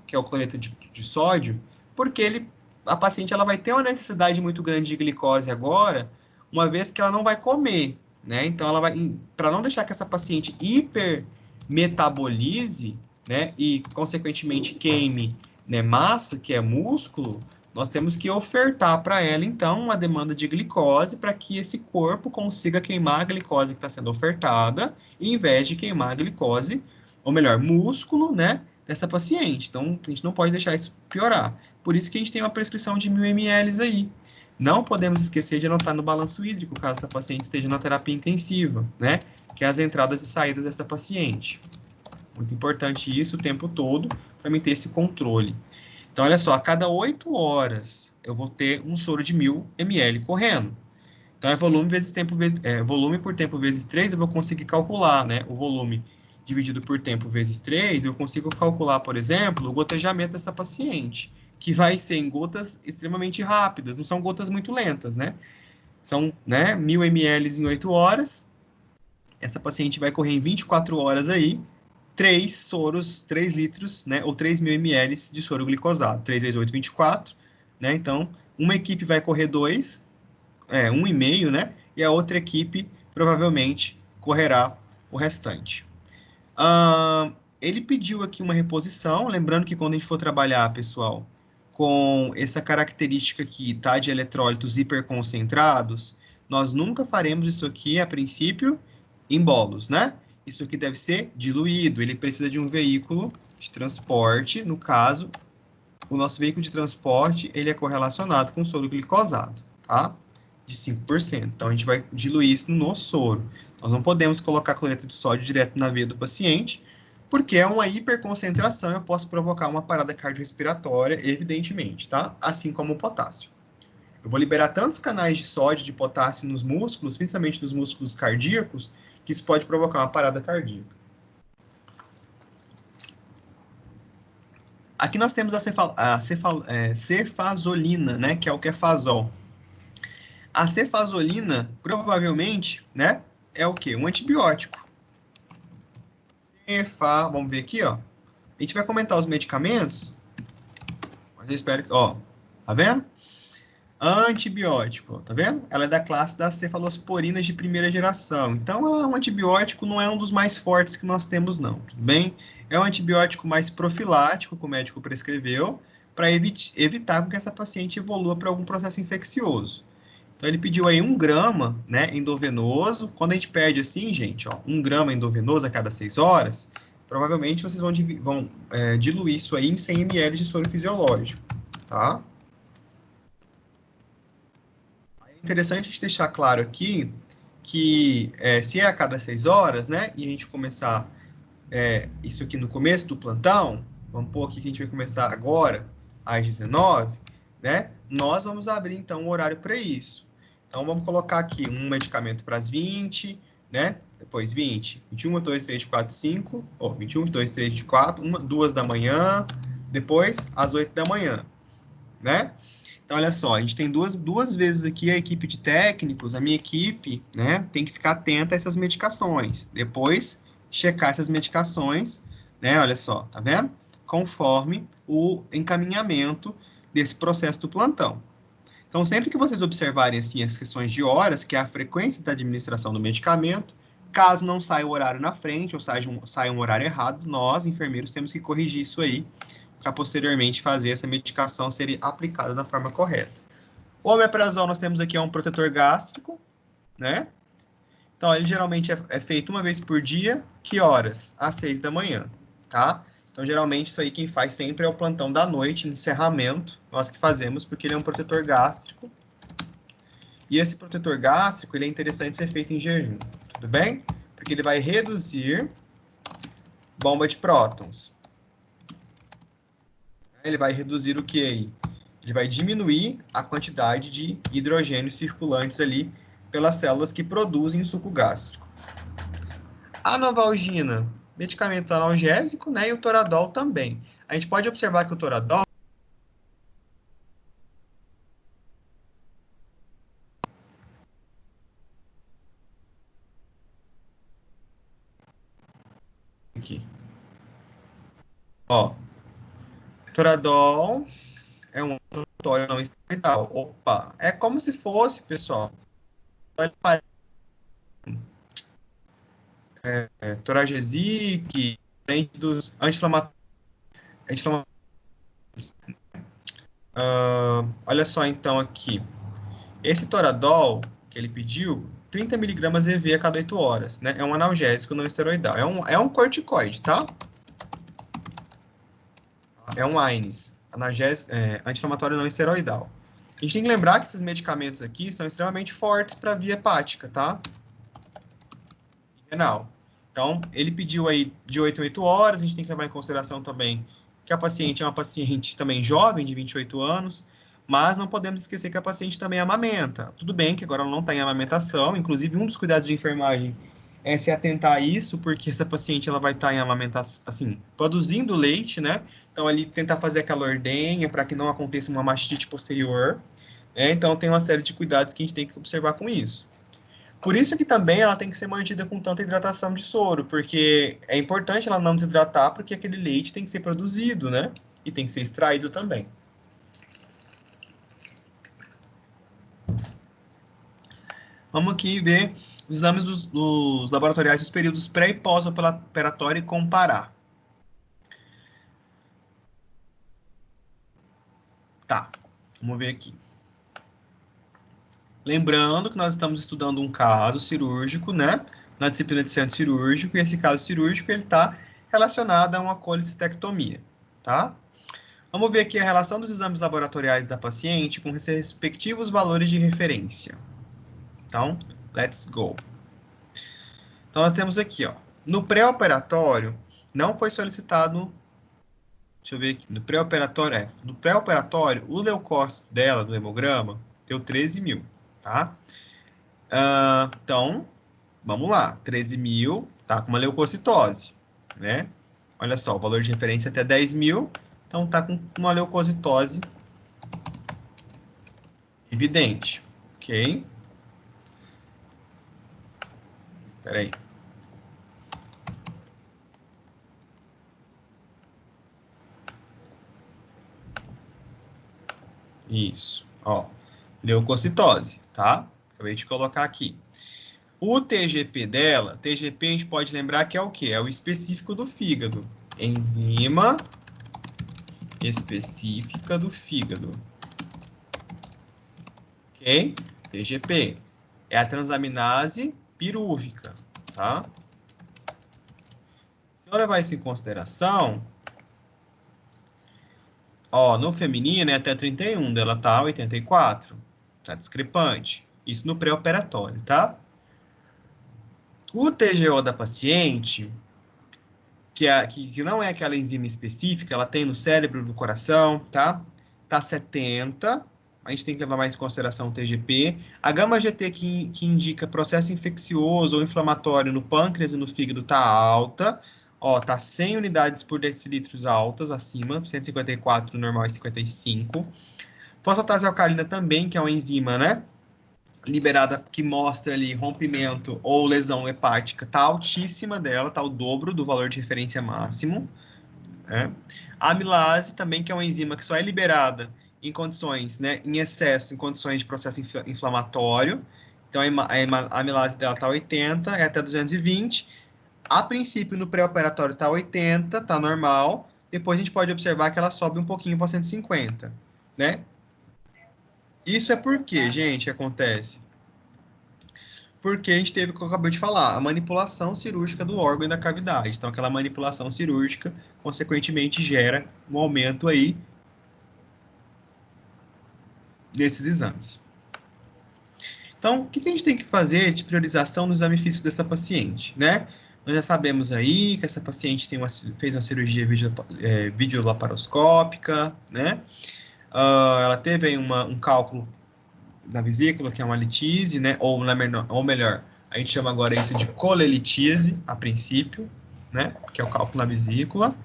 que é o cloreto de sódio, porque a paciente ela vai ter uma necessidade muito grande de glicose agora, uma vez que ela não vai comer, né? Então ela vai, para não deixar que essa paciente hipermetabolize, né, e consequentemente queime, né, massa, que é músculo, nós temos que ofertar para ela, então, uma demanda de glicose para que esse corpo consiga queimar a glicose que está sendo ofertada, em vez de queimar a glicose, ou melhor, músculo, né, dessa paciente. Então, a gente não pode deixar isso piorar. Por isso que a gente tem uma prescrição de 1.000 ml aí. Não podemos esquecer de anotar no balanço hídrico, caso essa paciente esteja na terapia intensiva, né, que é as entradas e saídas dessa paciente. Muito importante isso o tempo todo, para mim ter esse controle. Então, olha só, a cada 8 horas eu vou ter um soro de 1.000 ml correndo. Então, é volume vezes tempo, volume por tempo vezes 3, eu vou conseguir calcular, né? O volume dividido por tempo vezes 3, eu consigo calcular, por exemplo, o gotejamento dessa paciente, que vai ser em gotas extremamente rápidas, não são gotas muito lentas, né? São, né, 1.000 ml em 8 horas, essa paciente vai correr em 24 horas aí, 3 soros, 3 litros, né, ou 3.000 ml de soro glicosado. 3 vezes 8, 24, né? Então, uma equipe vai correr 1,5, né? E a outra equipe provavelmente correrá o restante. Ele pediu aqui uma reposição, lembrando que quando a gente for trabalhar, pessoal, com essa característica aqui, tá, de eletrólitos hiperconcentrados, nós nunca faremos isso aqui, a princípio, em bolos, né? Isso aqui deve ser diluído, ele precisa de um veículo de transporte, no caso, o nosso veículo de transporte, ele é correlacionado com o soro glicosado, tá? De 5%. Então, a gente vai diluir isso no soro. Nós não podemos colocar cloreto de sódio direto na veia do paciente, porque é uma hiperconcentração, eu posso provocar uma parada cardiorrespiratória, evidentemente, tá? Assim como o potássio. Eu vou liberar tantos canais de sódio e de potássio nos músculos, principalmente nos músculos cardíacos, que isso pode provocar uma parada cardíaca. Aqui nós temos a cefazolina, né, que é o Kefazol. A cefazolina, provavelmente, né, é o quê? Um antibiótico. Vamos ver aqui, ó. A gente vai comentar os medicamentos, mas eu espero que, ó, tá vendo? Antibiótico, tá vendo? Ela é da classe das cefalosporinas de primeira geração. Então, ela é um antibiótico, não é um dos mais fortes que nós temos, não, tudo bem? É um antibiótico mais profilático, que o médico prescreveu, para evitar que essa paciente evolua para algum processo infeccioso. Então, ele pediu aí 1 grama, né, endovenoso. Quando a gente pede assim, gente, ó, 1 grama endovenoso a cada 6 horas, provavelmente vocês vão diluir isso aí em 100 ml de soro fisiológico, tá? É interessante a gente deixar claro aqui que se é a cada 6 horas, né, e a gente começar isso aqui no começo do plantão, vamos pôr aqui que a gente vai começar agora, às 19, né, nós vamos abrir, então, o horário para isso. Então, vamos colocar aqui um medicamento para as 20, né, depois 20, 21, 2, 3, 4, 5, 21, 2, 3, 4, 2 da manhã, depois às 8 da manhã, né? Então, olha só, a gente tem duas vezes aqui a equipe de técnicos, a minha equipe, né, tem que ficar atenta a essas medicações. Depois, checar essas medicações, né, olha só, tá vendo? Conforme o encaminhamento desse processo do plantão. Então, sempre que vocês observarem, assim, as questões de horas, que é a frequência da administração do medicamento, caso não saia o horário na frente ou saia um horário errado, nós, enfermeiros, temos que corrigir isso aí para posteriormente fazer essa medicação ser aplicada da forma correta. O omeprazol nós temos aqui um protetor gástrico, né? Então, ele geralmente é feito uma vez por dia. Que horas? Às 6 da manhã, tá? Então, geralmente, isso aí quem faz sempre é o plantão da noite, encerramento, nós que fazemos, porque ele é um protetor gástrico. E esse protetor gástrico, ele é interessante ser feito em jejum, tudo bem? Porque ele vai reduzir bomba de prótons. Ele vai reduzir o que aí? Ele vai diminuir a quantidade de hidrogênio circulantes ali pelas células que produzem o suco gástrico. A novalgina, medicamento analgésico, né, e o toradol também. A gente pode observar que o toradol aqui. Ó, toradol é um anti-inflamatório não esteroidal. Opa, é como se fosse, pessoal, Toragesic, dos anti-inflamatórios. Olha só, então, aqui. Esse toradol que ele pediu, 30 miligramas EV a cada 8 horas, né? É um analgésico não esteroidal. É um corticoide, tá? É um AINES, analgésico, anti-inflamatório não esteroidal. A gente tem que lembrar que esses medicamentos aqui são extremamente fortes para a via hepática, tá? Renal. Então, ele pediu aí de 8 a 8 horas, a gente tem que levar em consideração também que a paciente é uma paciente também jovem, de 28 anos, mas não podemos esquecer que a paciente também amamenta. Tudo bem que agora ela não está em amamentação, inclusive um dos cuidados de enfermagem é se atentar a isso, porque essa paciente ela vai estar em amamentação, assim, produzindo leite, né? Então, ali tentar fazer aquela ordenha para que não aconteça uma mastite posterior. Então, tem uma série de cuidados que a gente tem que observar com isso. Por isso que também ela tem que ser mantida com tanta hidratação de soro, porque é importante ela não desidratar, porque aquele leite tem que ser produzido, né? E tem que ser extraído também. Vamos aqui ver os exames dos laboratoriais dos períodos pré e pós-operatório e comparar. Tá, vamos ver aqui. Lembrando que nós estamos estudando um caso cirúrgico, né? Na disciplina de centro cirúrgico, e esse caso cirúrgico ele está relacionado a uma colecistectomia, tá? Vamos ver aqui a relação dos exames laboratoriais da paciente com seus respectivos valores de referência. Então, let's go. Então, nós temos aqui, ó, no pré-operatório, não foi solicitado, deixa eu ver aqui, no pré-operatório, o leucócito dela, do hemograma, deu 13 mil, tá? Então, vamos lá, 13 mil, tá com uma leucocitose, né? Olha só, o valor de referência é até 10 mil, então tá com uma leucocitose evidente, ok? Espera aí. Isso, ó. Leucocitose, tá? Acabei de colocar aqui. O TGP dela, TGP a gente pode lembrar que é o quê? É o específico do fígado. Enzima específica do fígado. Ok? TGP. É a transaminase pirúvica, tá? Se eu levar isso em consideração, ó, no feminino é até 31, dela tá 84. Tá discrepante. Isso no pré-operatório, tá? O TGO da paciente, que não é aquela enzima específica, ela tem no cérebro, no coração, tá? Tá 70. A gente tem que levar mais em consideração o TGP. A gama-GT que indica processo infeccioso ou inflamatório no pâncreas e no fígado tá alta. Ó, tá 100 unidades por decilitros altas acima, 154, normal é 55. Fosfatase alcalina também, que é uma enzima, né? Liberada que mostra ali rompimento ou lesão hepática, tá altíssima dela, tá o dobro do valor de referência máximo. Né? A amilase também, que é uma enzima que só é liberada em condições, né, em excesso, em condições de processo inflamatório. Então, a amilase dela tá 80, é até 220. A princípio, no pré-operatório tá 80, tá normal. Depois a gente pode observar que ela sobe um pouquinho para 150, né? Isso é porque, gente, acontece. Porque a gente teve, como eu acabei de falar, a manipulação cirúrgica do órgão e da cavidade. Então, aquela manipulação cirúrgica, consequentemente, gera um aumento aí desses exames. Então, o que a gente tem que fazer de priorização no exame físico dessa paciente, né? Nós já sabemos aí que essa paciente fez uma cirurgia videolaparoscópica, né? Ela teve aí um cálculo da vesícula, que é uma litise, né? Ou melhor, a gente chama agora isso de colelitise, a princípio, né? Que é o cálculo na vesícula.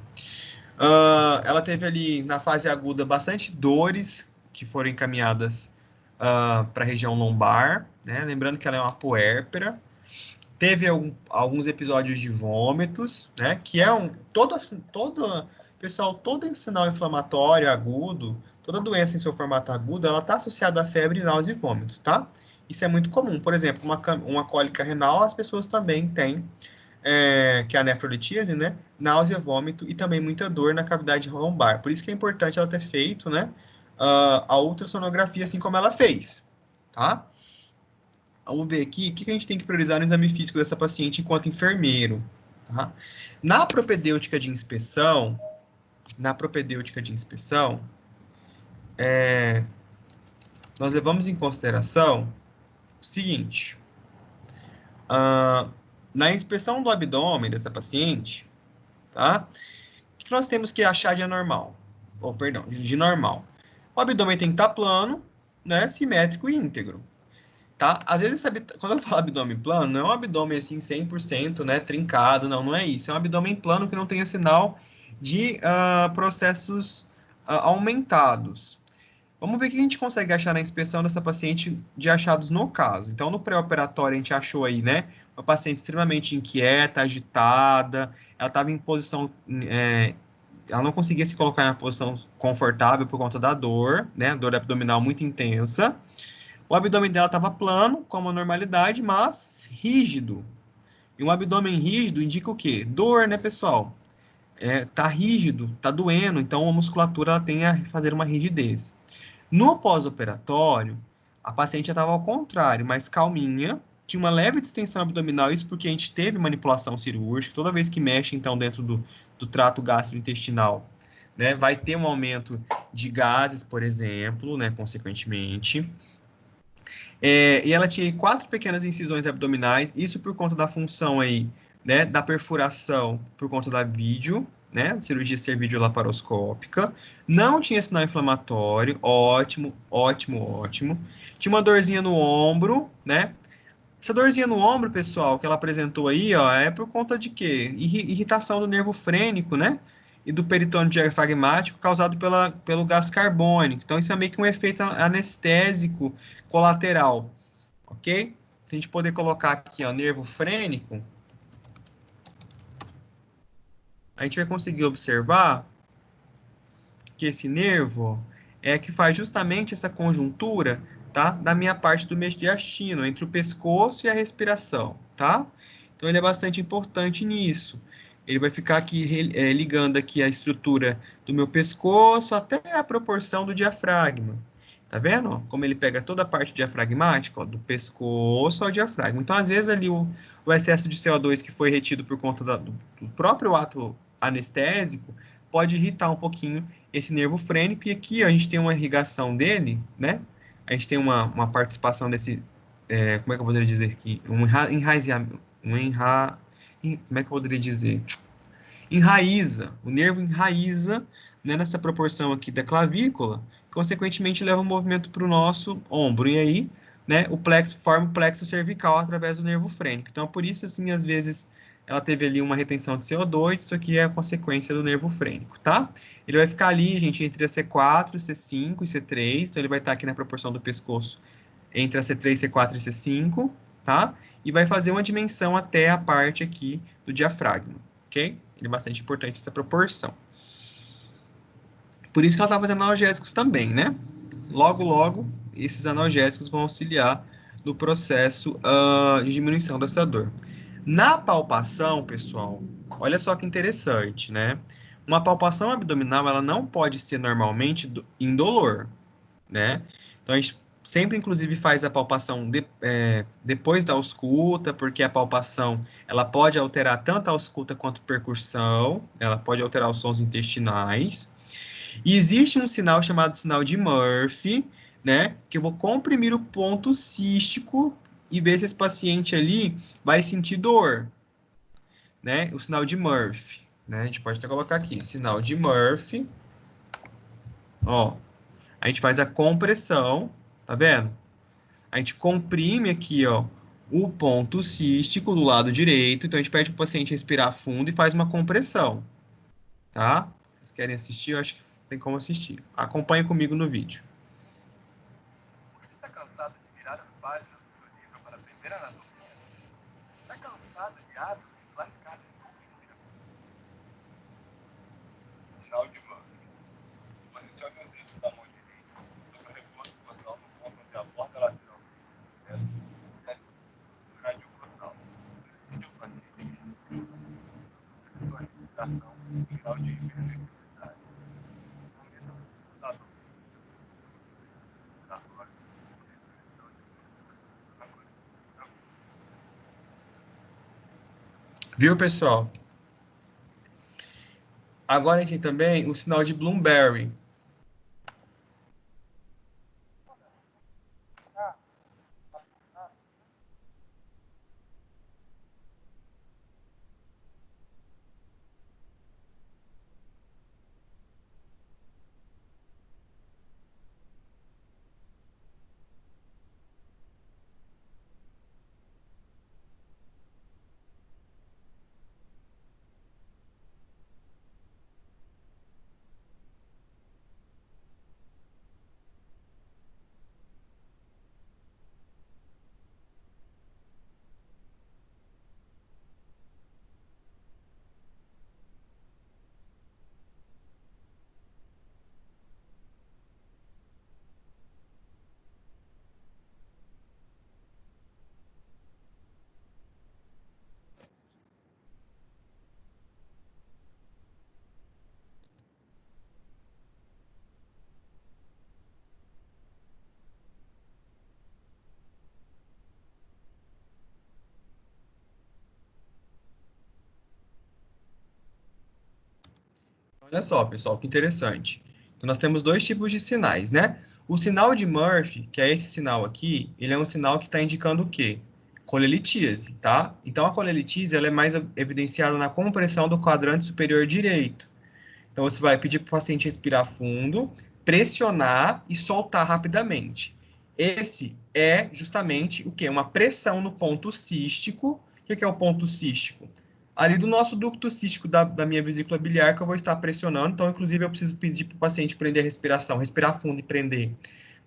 Ela teve ali, na fase aguda, bastante dores que foram encaminhadas para a região lombar, né? Lembrando que ela é uma puérpera. Teve alguns episódios de vômitos, né? Que é pessoal, todo sinal inflamatório agudo, toda doença em seu formato agudo, ela está associada a febre, náusea e vômito, tá? Isso é muito comum. Por exemplo, uma cólica renal, as pessoas também têm, que é a nefrolitíase, né? Náusea, vômito e também muita dor na cavidade lombar. Por isso que é importante ela ter feito, né? A ultrassonografia assim como ela fez, tá? Vamos ver aqui o que a gente tem que priorizar no exame físico dessa paciente enquanto enfermeiro. Tá? Na propedêutica de inspeção, nós levamos em consideração o seguinte: na inspeção do abdômen dessa paciente, tá? O que nós temos que achar de anormal? Ou, perdão, de normal. O abdômen tem que estar plano, né, simétrico e íntegro. Tá? Às vezes, quando eu falo abdômen plano, não é um abdômen assim 100%, né, trincado, não é isso. É um abdômen plano que não tenha sinal de processos aumentados. Vamos ver o que a gente consegue achar na inspeção dessa paciente de achados no caso. Então, no pré-operatório, a gente achou aí, né, uma paciente extremamente inquieta, agitada, ela estava em posição, ela não conseguia se colocar em uma posição confortável por conta da dor, né, dor abdominal muito intensa. O abdômen dela estava plano, como a normalidade, mas rígido. E um abdômen rígido indica o quê? Dor, né, pessoal? Tá rígido, tá doendo, então a musculatura ela tem a fazer uma rigidez. No pós-operatório, a paciente já estava ao contrário, mais calminha, tinha uma leve distensão abdominal, isso porque a gente teve manipulação cirúrgica, toda vez que mexe, então, dentro do trato gastrointestinal, né, vai ter um aumento de gases, por exemplo, né, consequentemente. E ela tinha 4 pequenas incisões abdominais, isso por conta da função aí, né, da perfuração por conta da vídeo, né, cirurgia cervidiolaparoscópica. Não tinha sinal inflamatório, ótimo, ótimo, ótimo. Tinha uma dorzinha no ombro, né? Essa dorzinha no ombro, pessoal, que ela apresentou aí, ó, é por conta de quê? Irritação do nervo frênico, né? E do peritônio diafragmático causado pelo gás carbônico. Então, isso é meio que um efeito anestésico colateral, ok? a gente poder colocar aqui, ó, nervo frênico, a gente vai conseguir observar que esse nervo é que faz justamente essa conjuntura, tá? Da minha parte do mediastino, entre o pescoço e a respiração, tá? Então, ele é bastante importante nisso. Ele vai ficar aqui ligando aqui a estrutura do meu pescoço até a proporção do diafragma. Tá vendo? Como ele pega toda a parte diafragmática, ó, do pescoço ao diafragma. Então, às vezes, ali o excesso de CO2 que foi retido por conta do próprio ato anestésico pode irritar um pouquinho esse nervo frênico. E aqui ó, a gente tem uma irrigação dele, né? A gente tem uma participação desse, como é que eu poderia dizer aqui? Enraizamento, como é que eu poderia dizer? Enraiza, o nervo enraiza, né, nessa proporção aqui da clavícula, consequentemente leva o movimento para o nosso ombro, e aí, né, o plexo forma o plexo cervical através do nervo frênico. Então, por isso, assim, às vezes, ela teve ali uma retenção de CO2, isso aqui é a consequência do nervo frênico, tá? Ele vai ficar ali, gente, entre a C4, C5 e C3, então ele vai estar aqui na proporção do pescoço entre a C3, C4 e C5, tá? E vai fazer uma dimensão até a parte aqui do diafragma, ok? Ele é bastante importante essa proporção. Por isso que ela está fazendo analgésicos também, né? Logo, logo, esses analgésicos vão auxiliar no processo de diminuição dessa dor. Na palpação, pessoal, olha só que interessante, né? Uma palpação abdominal, ela não pode ser normalmente indolor, né? Então, a gente sempre, inclusive, faz a palpação depois da ausculta, porque a palpação, ela pode alterar tanto a ausculta quanto a percussão, ela pode alterar os sons intestinais. E existe um sinal chamado sinal de Murphy, né? Que eu vou comprimir o ponto cístico e ver se esse paciente ali vai sentir dor, né? O sinal de Murphy, né? A gente pode até colocar aqui, sinal de Murphy. Ó, a gente faz a compressão, tá vendo? A gente comprime aqui, ó, o ponto cístico do lado direito. Então, a gente pede para o paciente respirar fundo e faz uma compressão, tá? Vocês querem assistir? Eu acho que tem como assistir. Acompanhe comigo no vídeo. Você está cansado de virar as páginas do seu livro para aprender anatomia? Está cansado de hábitos e flashcards com respiração? Sinal de Murphy. Posicione os dedos da mão direita sobre o reforço frontal no ponto onde a borda lateral do pé do radiocrotal. Permite ao paciente sua respiração em grau de hipersensibilidade. Cometa o computador da voz. Viu, pessoal? Agora a gente tem também o sinal de Bloomberry. Olha só, pessoal, que interessante. Então, nós temos dois tipos de sinais, né? O sinal de Murphy, que é esse sinal aqui, ele é um sinal que está indicando o quê? Colelitíase, tá? Então, a colelitíase, ela é mais evidenciada na compressão do quadrante superior direito. Então, você vai pedir para o paciente respirar fundo, pressionar e soltar rapidamente. Esse é justamente o quê? Uma pressão no ponto cístico. O que é o ponto cístico? Ali do nosso ducto cístico da minha vesícula biliar que eu vou estar pressionando. Então, inclusive, eu preciso pedir para o paciente prender a respiração, respirar fundo e prender,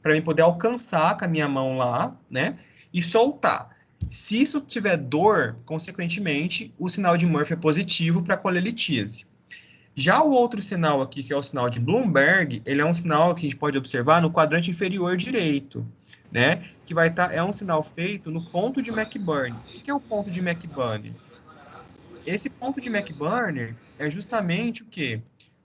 para mim poder alcançar com a minha mão lá, né? E soltar. Se isso tiver dor, consequentemente, o sinal de Murphy é positivo para colelitíase. Já o outro sinal aqui, que é o sinal de Bloomberg, ele é um sinal que a gente pode observar no quadrante inferior direito, né? Que vai estar, é um sinal feito no ponto de McBurney. O que é o ponto de McBurney? Esse ponto de McBurney é justamente o quê?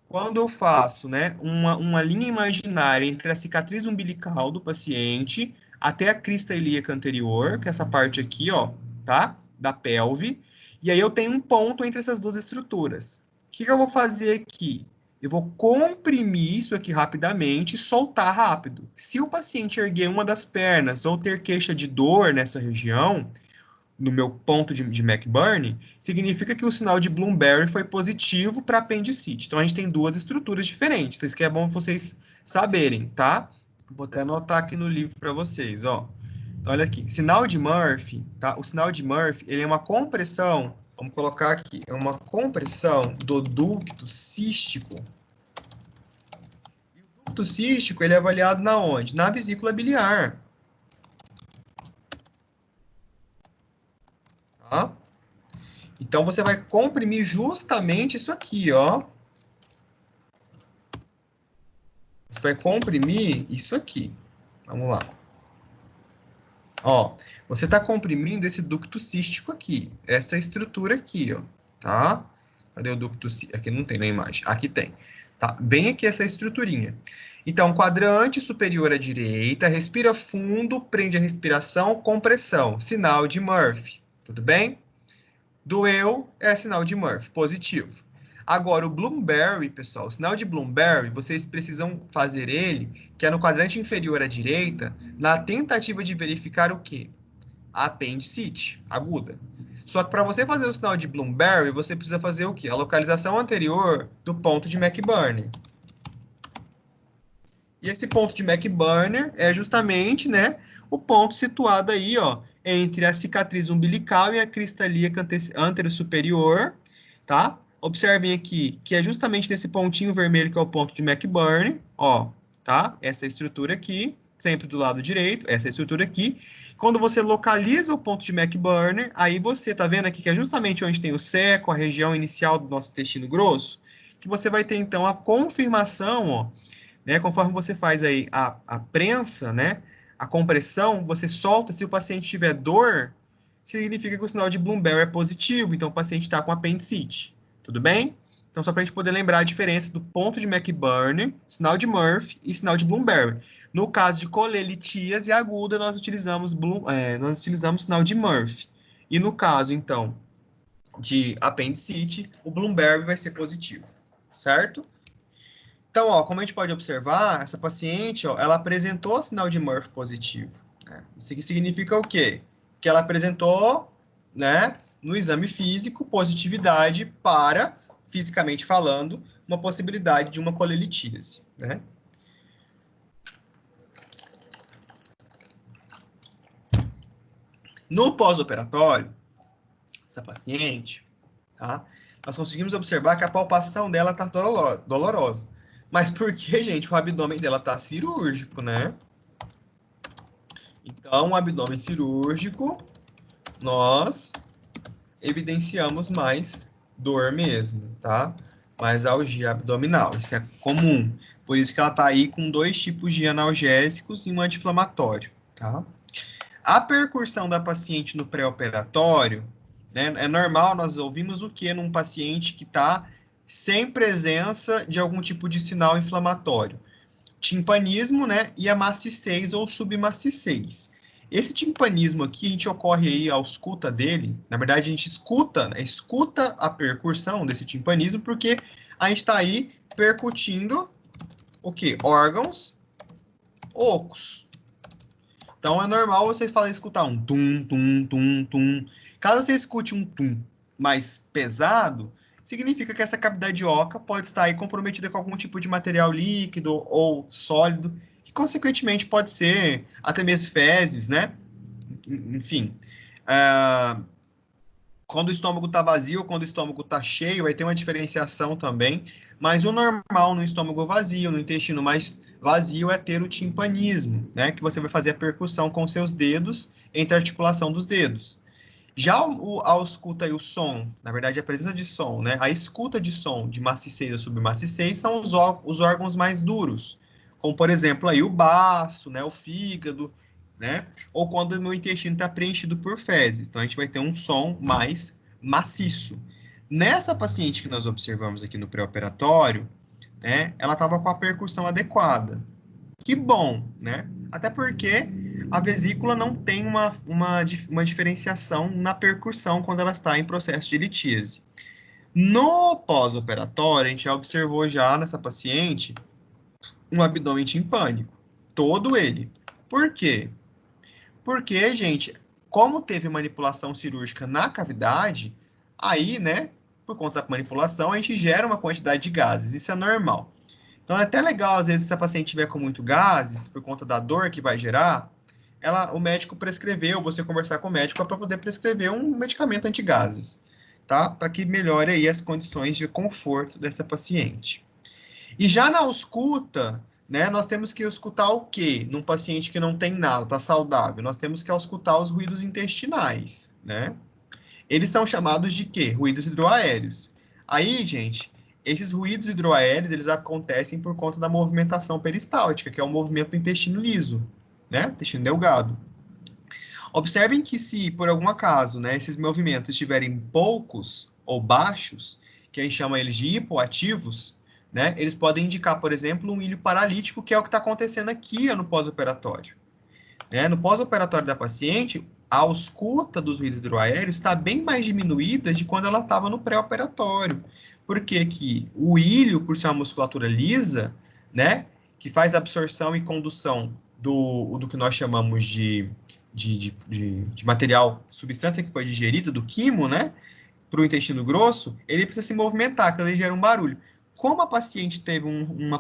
Quando eu faço, né, uma linha imaginária entre a cicatriz umbilical do paciente até a crista ilíaca anterior, que é essa parte aqui, ó, tá? Da pelve. E aí eu tenho um ponto entre essas duas estruturas. O que que eu vou fazer aqui? Eu vou comprimir isso aqui rapidamente e soltar rápido. Se o paciente erguer uma das pernas ou ter queixa de dor nessa região, no meu ponto de McBurney, significa que o sinal de Bloomberry foi positivo para apendicite. Então, a gente tem duas estruturas diferentes. Isso que é bom vocês saberem, tá? Vou até anotar aqui no livro para vocês, ó. Então, olha aqui. Sinal de Murphy, tá? O sinal de Murphy, ele é uma compressão, vamos colocar aqui, é uma compressão do ducto cístico. E o ducto cístico, ele é avaliado na onde? Na vesícula biliar. Tá? Então, você vai comprimir justamente isso aqui, ó. Você vai comprimir isso aqui. Vamos lá. Ó, você está comprimindo esse ducto cístico aqui. Essa estrutura aqui, ó. Tá? Cadê o ducto cístico? Aqui não tem na imagem. Aqui tem. Tá? Bem aqui essa estruturinha. Então, quadrante superior à direita, respira fundo, prende a respiração, compressão. Sinal de Murphy. Tudo bem? Doeu é sinal de Murphy, positivo. Agora, o Bloomberry, pessoal, o sinal de Bloomberry, vocês precisam fazer ele, que é no quadrante inferior à direita, na tentativa de verificar o quê? A apendicite aguda. Só que para você fazer o sinal de Bloomberry, você precisa fazer o quê? A localização anterior do ponto de McBurney. E esse ponto de McBurney é justamente, né, o ponto situado aí, ó, entre a cicatriz umbilical e a crista ilíaca anterosuperior, tá? Observem aqui que é justamente nesse pontinho vermelho que é o ponto de McBurney, ó, tá? Essa estrutura aqui, sempre do lado direito, essa estrutura aqui. Quando você localiza o ponto de McBurney, aí você tá vendo aqui que é justamente onde tem o seco, a região inicial do nosso intestino grosso, que você vai ter então a confirmação, ó, né? Conforme você faz aí a prensa, né? A compressão, você solta. Se o paciente tiver dor, significa que o sinal de Bloomberry é positivo. Então, o paciente está com apendicite. Tudo bem? Então, só para a gente poder lembrar a diferença do ponto de McBurney, sinal de Murphy e sinal de Bloomberry. No caso de colelitíase aguda, nós utilizamos sinal de Murphy. E no caso, então, de apendicite, o Bloomberry vai ser positivo. Certo? Então, ó, como a gente pode observar, essa paciente, ó, ela apresentou sinal de Murphy positivo. Né? Isso aqui significa o quê? Que ela apresentou, né, no exame físico, positividade para, fisicamente falando, uma possibilidade de uma colelitíase, né? No pós-operatório, essa paciente, tá? Nós conseguimos observar que a palpação dela está dolorosa. Mas por que, gente, o abdômen dela está cirúrgico, né? Então, o abdômen cirúrgico, nós evidenciamos mais dor mesmo, tá? Mais algia abdominal, isso é comum. Por isso que ela tá aí com 2 tipos de analgésicos e um anti-inflamatório, tá? A percussão da paciente no pré-operatório, né? É normal, nós ouvimos o que num paciente que está sem presença de algum tipo de sinal inflamatório? Timpanismo, né? E a maciçez ou submaciçez. Esse timpanismo aqui, a gente ocorre aí ao escuta dele. Na verdade, a gente escuta, né? Escuta a percussão desse timpanismo, porque a gente está aí percutindo o quê? Órgãos ocos. Então, é normal você escutar um tum, tum, tum, tum. Caso você escute um tum mais pesado, significa que essa cavidade oca pode estar aí comprometida com algum tipo de material líquido ou sólido, que consequentemente pode ser até mesmo fezes, né? Enfim, quando o estômago está vazio ou quando o estômago está cheio, vai ter uma diferenciação também, mas o normal no estômago vazio, no intestino mais vazio, é ter o timpanismo, né? Que você vai fazer a percussão com seus dedos entre a articulação dos dedos. Já a ausculta e o som, na verdade, a presença de som, né? A escuta de som de maciçez a submaciçez são os órgãos mais duros, como, por exemplo, aí o baço, né? O fígado, né? Ou quando o meu intestino está preenchido por fezes. Então, a gente vai ter um som mais maciço. Nessa paciente que nós observamos aqui no pré-operatório, né? Ela estava com a percussão adequada. Que bom, né? Até porque a vesícula não tem uma diferenciação na percussão quando ela está em processo de litíase. No pós-operatório, a gente já observou já nessa paciente um abdômen timpânico, todo ele. Por quê? Porque, gente, como teve manipulação cirúrgica na cavidade, aí, né, por conta da manipulação, a gente gera uma quantidade de gases, isso é normal. Então é até legal, às vezes, se a paciente tiver com muito gases, por conta da dor que vai gerar, o médico prescreveu, você conversar com o médico para poder prescrever um medicamento antigases, tá? Para que melhore aí as condições de conforto dessa paciente. E já na ausculta, né, nós temos que auscultar o quê? Num paciente que não tem nada, está saudável. Nós temos que auscultar os ruídos intestinais, né? Eles são chamados de quê? Ruídos hidroaéreos. Aí, gente, esses ruídos hidroaéreos, eles acontecem por conta da movimentação peristáltica, que é o movimento do intestino liso, né? Intestino delgado. Observem que se, por algum acaso, né, esses movimentos estiverem poucos ou baixos, que a gente chama eles de hipoativos, né, eles podem indicar, por exemplo, um ilho paralítico, que é o que está acontecendo aqui no pós-operatório. Né? No pós-operatório da paciente, a ausculta dos ruídos hidroaéreos está bem mais diminuída de quando ela estava no pré-operatório. Porque que o ilho, por ser uma musculatura lisa, né, que faz absorção e condução do que nós chamamos de material, substância que foi digerida, do quimo, né, para o intestino grosso, ele precisa se movimentar, que ele gera um barulho. Como a paciente teve um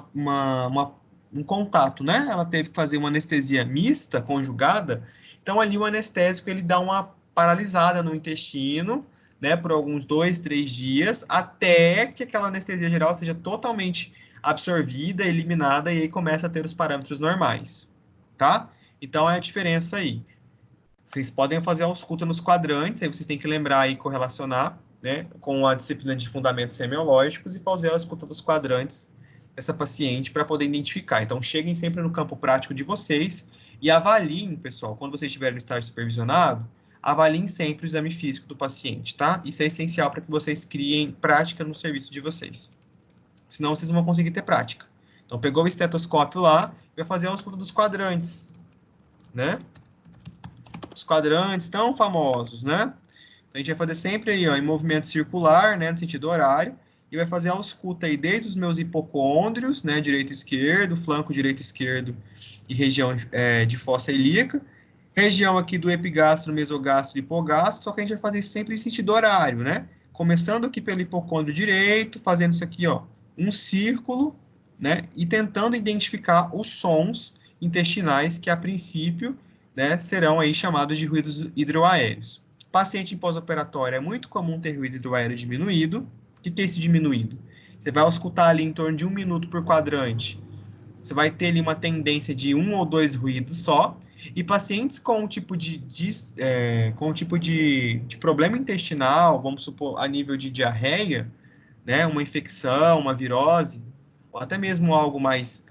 contato, né? Ela teve que fazer uma anestesia mista, conjugada, então ali o anestésico ele dá uma paralisada no intestino, né, por alguns 2, 3 dias, até que aquela anestesia geral seja totalmente absorvida, eliminada, e aí começa a ter os parâmetros normais, tá? Então é a diferença aí. Vocês podem fazer a ausculta nos quadrantes, aí vocês têm que lembrar e correlacionar, né, com a disciplina de fundamentos semiológicos e fazer a ausculta dos quadrantes dessa paciente para poder identificar. Então, cheguem sempre no campo prático de vocês e avaliem, pessoal, quando vocês estiverem no estágio supervisionado, avaliem sempre o exame físico do paciente, tá? Isso é essencial para que vocês criem prática no serviço de vocês. Senão, vocês não vão conseguir ter prática. Então, pegou o estetoscópio lá, vai fazer a ausculta dos quadrantes, né? Os quadrantes tão famosos, né? Então, a gente vai fazer sempre aí, ó, em movimento circular, né, no sentido horário, e vai fazer a ausculta aí desde os meus hipocôndrios, né, direito e esquerdo, flanco direito e esquerdo e região de fossa ilíaca, região aqui do epigastro, mesogastro e hipogastro, só que a gente vai fazer sempre em sentido horário, né? Começando aqui pelo hipocôndrio direito, fazendo isso aqui, ó, um círculo, né, e tentando identificar os sons intestinais que, a princípio, né, serão aí chamados de ruídos hidroaéreos. Paciente em pós-operatório, é muito comum ter ruído hidroaéreo diminuído. O que é esse diminuído? Você vai auscultar ali em torno de 1 minuto por quadrante. Você vai ter ali uma tendência de 1 ou 2 ruídos só. E pacientes com um tipo de problema intestinal, vamos supor, a nível de diarreia, né, uma infecção, uma virose, ou até mesmo algo mais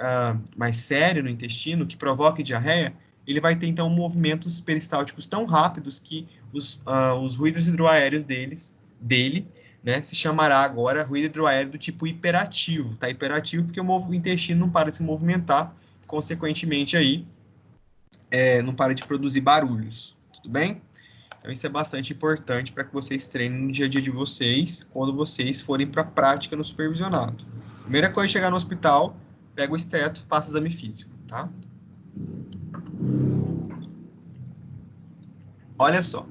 sério no intestino, que provoque diarreia, ele vai ter, então, movimentos peristálticos tão rápidos que os ruídos hidroaéreos dele, né, se chamará agora ruído hidroaéreo do tipo hiperativo. Tá hiperativo porque o intestino não para de se movimentar, consequentemente, aí, não para de produzir barulhos. Tudo bem? Então, isso é bastante importante para que vocês treinem no dia a dia de vocês, quando vocês forem para a prática no supervisionado. Primeira coisa é chegar no hospital, pega o esteto, faça exame físico, tá? Olha só.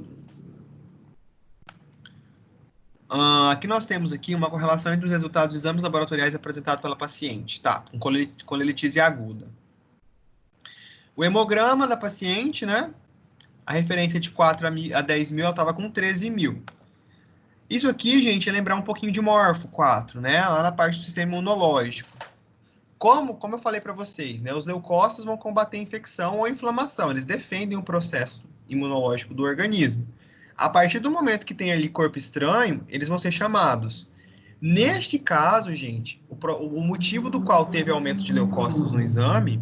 Aqui nós temos aqui uma correlação entre os resultados dos exames laboratoriais apresentados pela paciente, tá? Com colelitise aguda. O hemograma da paciente, né? A referência de 4 a 10 mil, ela estava com 13 mil. Isso aqui, gente, é lembrar um pouquinho de Morfo 4, né? Lá na parte do sistema imunológico. Como eu falei para vocês, né? Os leucócitos vão combater infecção ou inflamação. Eles defendem o processo imunológico do organismo. A partir do momento que tem ali corpo estranho, eles vão ser chamados. Neste caso, gente, o motivo do qual teve aumento de leucócitos no exame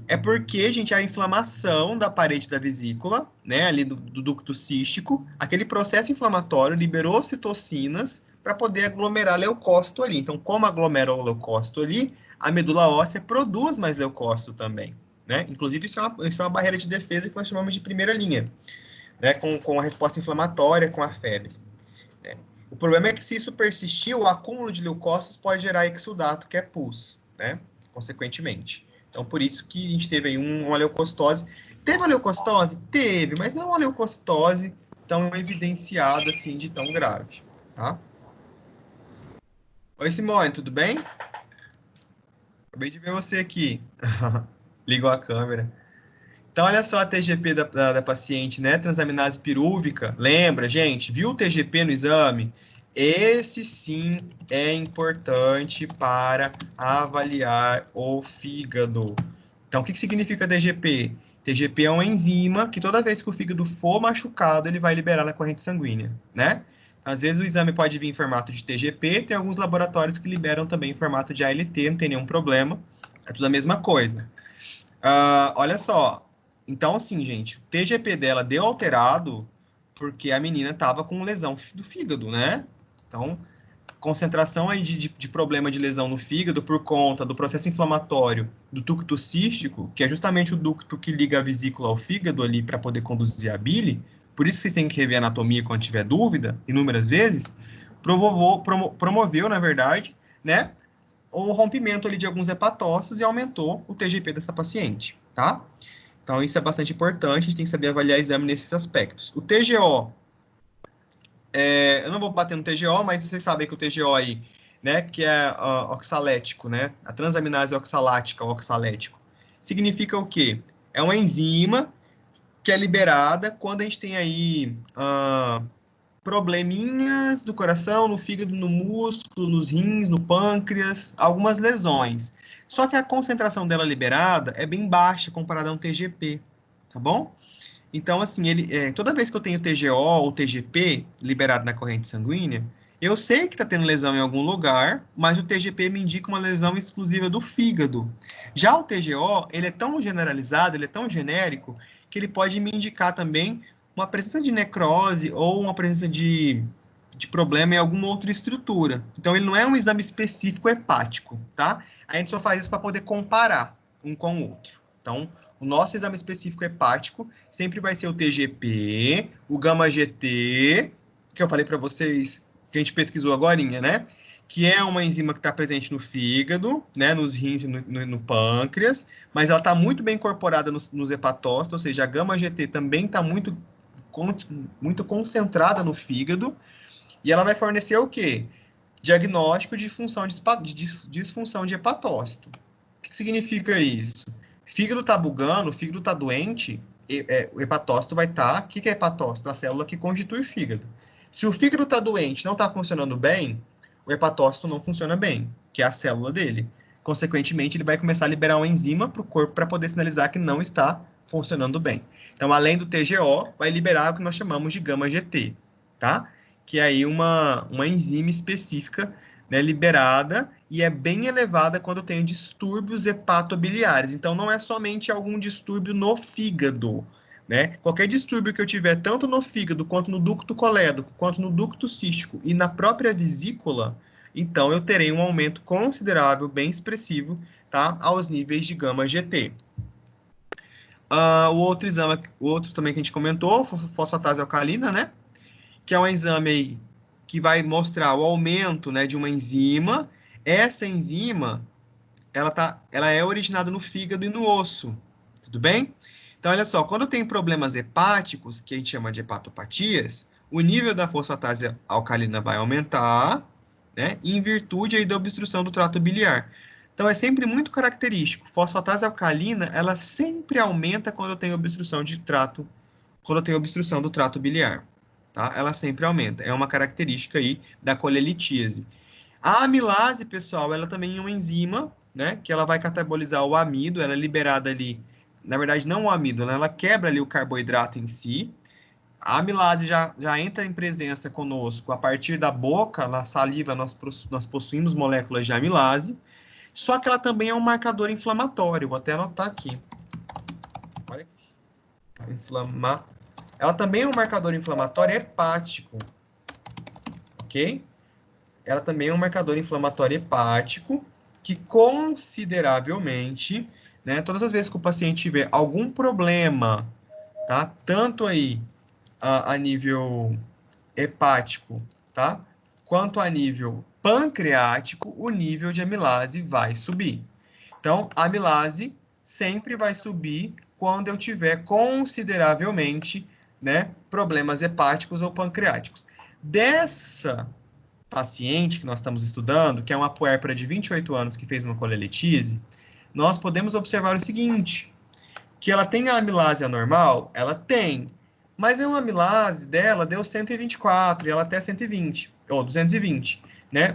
é porque, gente, a inflamação da parede da vesícula, né, ali do ducto cístico, aquele processo inflamatório liberou citocinas para poder aglomerar leucócito ali. Então, como aglomera o leucócito ali, a medula óssea produz mais leucócito também, né? Inclusive, isso é uma barreira de defesa que nós chamamos de primeira linha, né, com a resposta inflamatória, com a febre. Né? O problema é que se isso persistir, o acúmulo de leucócitos pode gerar exudato, que é pus, né? Consequentemente. Então, por isso que a gente teve aí uma leucocitose. Teve uma leucocitose? Teve, mas não uma leucocitose tão evidenciada assim, de tão grave, tá? Oi, Simone, tudo bem? Acabei de ver você aqui. Ligou a câmera. Então, olha só a TGP da paciente, né? Transaminase pirúvica. Lembra, gente? Viu o TGP no exame? Esse sim é importante para avaliar o fígado. Então, o que significa TGP? TGP é uma enzima que toda vez que o fígado for machucado, ele vai liberar na corrente sanguínea, né? Às vezes o exame pode vir em formato de TGP, tem alguns laboratórios que liberam também em formato de ALT, não tem nenhum problema. É tudo a mesma coisa. Olha só, então, assim, gente, o TGP dela deu alterado porque a menina estava com lesão do fígado, né? Então, concentração aí de problema de lesão no fígado por conta do processo inflamatório do ducto cístico, que é justamente o ducto que liga a vesícula ao fígado ali para poder conduzir a bile. Por isso vocês têm que rever a anatomia quando tiver dúvida, inúmeras vezes. Promoveu, na verdade, né? O rompimento ali de alguns hepatócitos e aumentou o TGP dessa paciente, tá? Então, isso é bastante importante, a gente tem que saber avaliar exame nesses aspectos. O TGO, eu não vou bater no TGO, mas vocês sabem que o TGO aí, né, que é oxalético, né, a transaminase oxalática, oxalético, significa o quê? É uma enzima que é liberada quando a gente tem aí probleminhas do coração, no fígado, no músculo, nos rins, no pâncreas, algumas lesões. Só que a concentração dela liberada é bem baixa comparada a um TGP, tá bom? Então, assim, toda vez que eu tenho TGO ou TGP liberado na corrente sanguínea, eu sei que está tendo lesão em algum lugar, mas o TGP me indica uma lesão exclusiva do fígado. Já o TGO, ele é tão generalizado, ele é tão genérico, que ele pode me indicar também uma presença de necrose ou uma presença de problema em alguma outra estrutura. Então, ele não é um exame específico hepático, tá? A gente só faz isso para poder comparar um com o outro. Então, o nosso exame específico hepático sempre vai ser o TGP, o gama-GT, que eu falei para vocês, que a gente pesquisou agorinha, né? Que é uma enzima que está presente no fígado, né, nos rins e no pâncreas, mas ela está muito bem incorporada nos hepatócitos, ou seja, a gama-GT também está muito concentrada no fígado, e ela vai fornecer o quê? Diagnóstico de disfunção de hepatócito. O que significa isso? Fígado está bugando, fígado está doente, o hepatócito vai estar... O que é hepatócito? A célula que constitui o fígado. Se o fígado está doente, não está funcionando bem, o hepatócito não funciona bem, que é a célula dele. Consequentemente, ele vai começar a liberar uma enzima para o corpo para poder sinalizar que não está funcionando bem. Então, além do TGO, vai liberar o que nós chamamos de gama-GT, tá? Que é aí uma enzima específica, né, liberada e é bem elevada quando eu tenho distúrbios hepatobiliares. Então, não é somente algum distúrbio no fígado, né? Qualquer distúrbio que eu tiver, tanto no fígado, quanto no ducto colédoco, quanto no ducto cístico e na própria vesícula, então eu terei um aumento considerável, bem expressivo, tá? Aos níveis de gama-GT. O outro exame, o outro também que a gente comentou, fosfatase alcalina, né? Que é um exame aí que vai mostrar o aumento, né, de uma enzima. Essa enzima, ela é originada no fígado e no osso, tudo bem? Então, olha só, quando tem problemas hepáticos, que a gente chama de hepatopatias, o nível da fosfatase alcalina vai aumentar, né, em virtude aí da obstrução do trato biliar. Então, é sempre muito característico. Fosfatase alcalina, ela sempre aumenta quando eu tenho obstrução do trato biliar. Tá? Ela sempre aumenta. É uma característica aí da colelitíase. A amilase, pessoal, ela também é uma enzima, né? Que ela vai catabolizar o amido, ela é liberada ali na verdade, não o amido, né? Ela quebra ali o carboidrato em si. A amilase já entra em presença conosco a partir da boca, na saliva, nós possuímos moléculas de amilase, só que ela também é um marcador inflamatório. Vou até anotar aqui. Olha aqui. Ela também é um marcador inflamatório hepático, ok? Ela também é um marcador inflamatório hepático que consideravelmente, né, todas as vezes que o paciente tiver algum problema, tá? Tanto aí a nível hepático, tá? Quanto a nível pancreático, o nível de amilase vai subir. Então, a amilase sempre vai subir quando eu tiver consideravelmente, né, problemas hepáticos ou pancreáticos. Dessa paciente que nós estamos estudando, que é uma puérpera de 28 anos que fez uma colelitise, nós podemos observar o seguinte, que ela tem a amilase anormal? Ela tem, mas a amilase dela deu 124 e ela até 120, ou 220, né?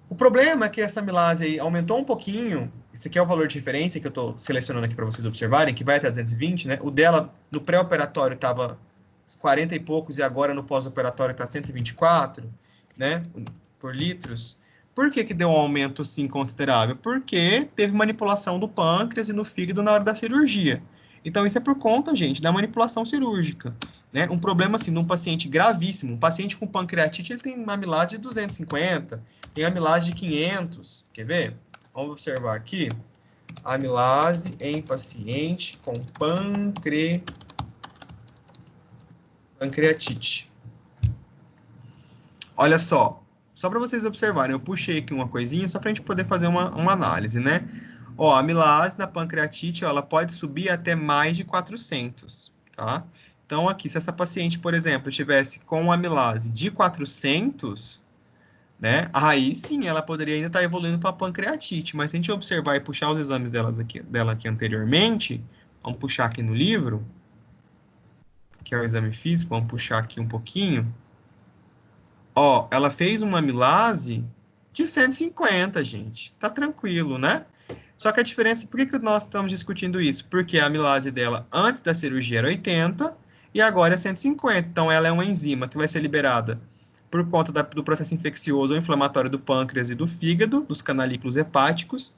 O problema é que essa amilase aí aumentou um pouquinho, esse aqui é o valor de referência que eu estou selecionando aqui para vocês observarem, que vai até 220, né? O dela no pré-operatório estava 40 e poucos e agora no pós-operatório está 124, né? Por litros. Por que que deu um aumento assim considerável? Porque teve manipulação do pâncreas e no fígado na hora da cirurgia. Então isso é por conta, gente, da manipulação cirúrgica, né? Um problema assim, num paciente gravíssimo, um paciente com pancreatite, ele tem uma amilase de 250, tem amilase de 500, quer ver? Vamos observar aqui, amilase em paciente com pancreatite. Olha só para vocês observarem, eu puxei aqui uma coisinha só para a gente poder fazer uma análise, né? Ó, a amilase na pancreatite, ó, ela pode subir até mais de 400, tá? Então, aqui, se essa paciente, por exemplo, tivesse com amilase de 400, né? Aí sim, ela poderia ainda estar evoluindo para pancreatite, mas se a gente observar e puxar os exames dela aqui anteriormente, vamos puxar aqui no livro, que é o exame físico, vamos puxar aqui um pouquinho. Ó, ela fez uma amilase de 150, gente. Tá tranquilo, né? Só que a diferença, por que nós estamos discutindo isso? Porque a amilase dela antes da cirurgia era 80 e agora é 150. Então, ela é uma enzima que vai ser liberada por conta do processo infeccioso ou inflamatório do pâncreas e do fígado, dos canalículos hepáticos.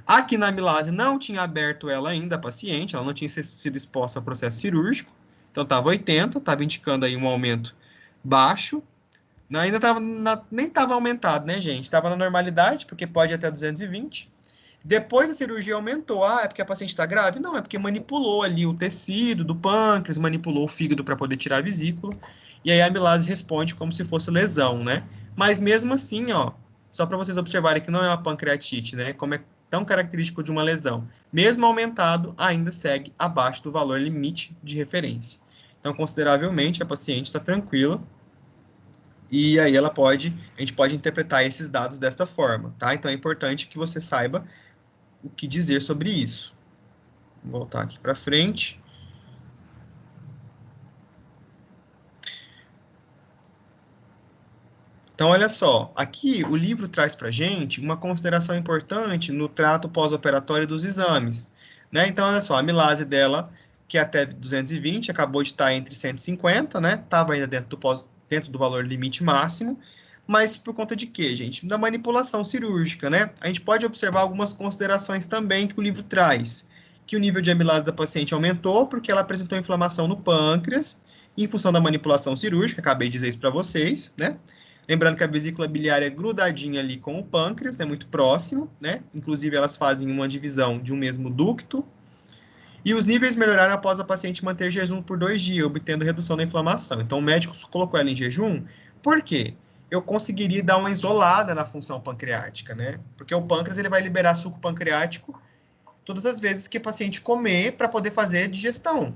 Aqui na amilase não tinha aberto ela ainda, a paciente, ela não tinha sido exposta ao processo cirúrgico. Então, estava 80, estava indicando aí um aumento baixo. Ainda tava nem estava aumentado, né, gente? Estava na normalidade, porque pode ir até 220. Depois a cirurgia aumentou. Ah, é porque a paciente está grave? Não, é porque manipulou ali o tecido do pâncreas, manipulou o fígado para poder tirar a vesícula. E aí a amilase responde como se fosse lesão, né? Mas mesmo assim, ó, só para vocês observarem que não é uma pancreatite, né? Como é tão característico de uma lesão. Mesmo aumentado, ainda segue abaixo do valor limite de referência. Então, consideravelmente, a paciente está tranquila. E aí a gente pode interpretar esses dados desta forma, tá? Então é importante que você saiba o que dizer sobre isso. Vou voltar aqui para frente. Então, olha só, aqui o livro traz para a gente uma consideração importante no trato pós-operatório dos exames, né? Então, olha só, a amilase dela, que é até 220, acabou de estar entre 150, né? Estava ainda dentro do valor limite máximo, mas por conta de quê, gente? Da manipulação cirúrgica, né? A gente pode observar algumas considerações também que o livro traz, que o nível de amilase da paciente aumentou porque ela apresentou inflamação no pâncreas, em função da manipulação cirúrgica, acabei de dizer isso para vocês, né? Lembrando que a vesícula biliar é grudadinha ali com o pâncreas, é muito próximo, né? Inclusive, elas fazem uma divisão de um mesmo ducto. E os níveis melhoraram após a paciente manter jejum por 2 dias, obtendo redução da inflamação. Então, o médico colocou ela em jejum, por quê? Eu conseguiria dar uma isolada na função pancreática, né? Porque o pâncreas ele vai liberar suco pancreático todas as vezes que o paciente comer para poder fazer a digestão.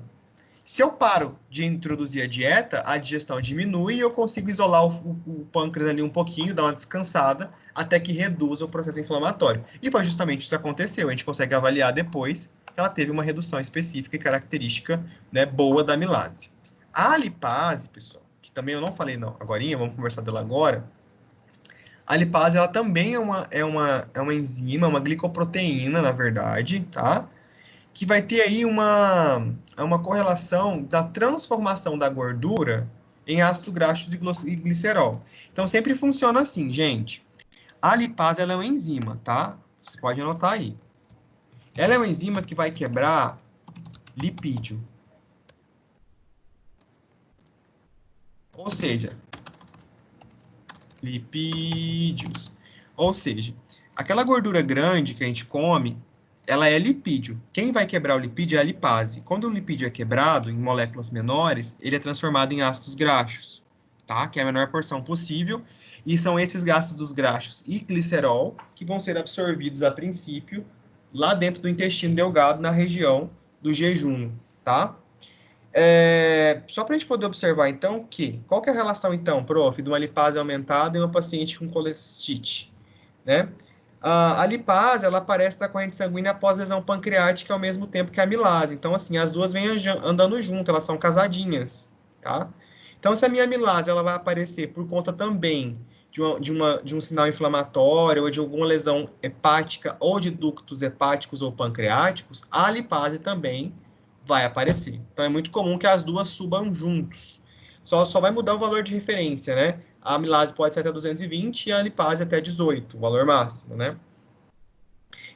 Se eu paro de introduzir a dieta, a digestão diminui e eu consigo isolar o pâncreas ali um pouquinho, dar uma descansada, até que reduza o processo inflamatório. E foi justamente isso que aconteceu. A gente consegue avaliar depois que ela teve uma redução específica e característica, né, boa da amilase. A lipase, pessoal, que também eu não falei não, agorinha, vamos conversar dela agora. A lipase, ela também é uma enzima, uma glicoproteína, na verdade, tá? que vai ter aí uma correlação da transformação da gordura em ácido graxo e glicerol. Então, sempre funciona assim, gente. A lipase, ela é uma enzima, tá? Você pode anotar aí. Ela é uma enzima que vai quebrar lipídio. Ou seja, lipídios. Ou seja, aquela gordura grande que a gente come, ela é lipídio. Quem vai quebrar o lipídio é a lipase. Quando o lipídio é quebrado em moléculas menores, ele é transformado em ácidos graxos, tá? Que é a menor porção possível. E são esses ácidos graxos e glicerol que vão ser absorvidos a princípio lá dentro do intestino delgado, na região do jejum, tá? Só para a gente poder observar, então, qual que é a relação, então, prof, de uma lipase aumentada e uma paciente com colestite, né? A lipase, ela aparece na corrente sanguínea após lesão pancreática ao mesmo tempo que a amilase. Então, assim, as duas vêm andando junto, elas são casadinhas, tá? Então, se a minha amilase, ela vai aparecer por conta também de um sinal inflamatório ou de alguma lesão hepática ou de ductos hepáticos ou pancreáticos, a lipase também vai aparecer. Então, é muito comum que as duas subam juntos. Só vai mudar o valor de referência, né? A amilase pode ser até 220 e a lipase até 18, o valor máximo, né?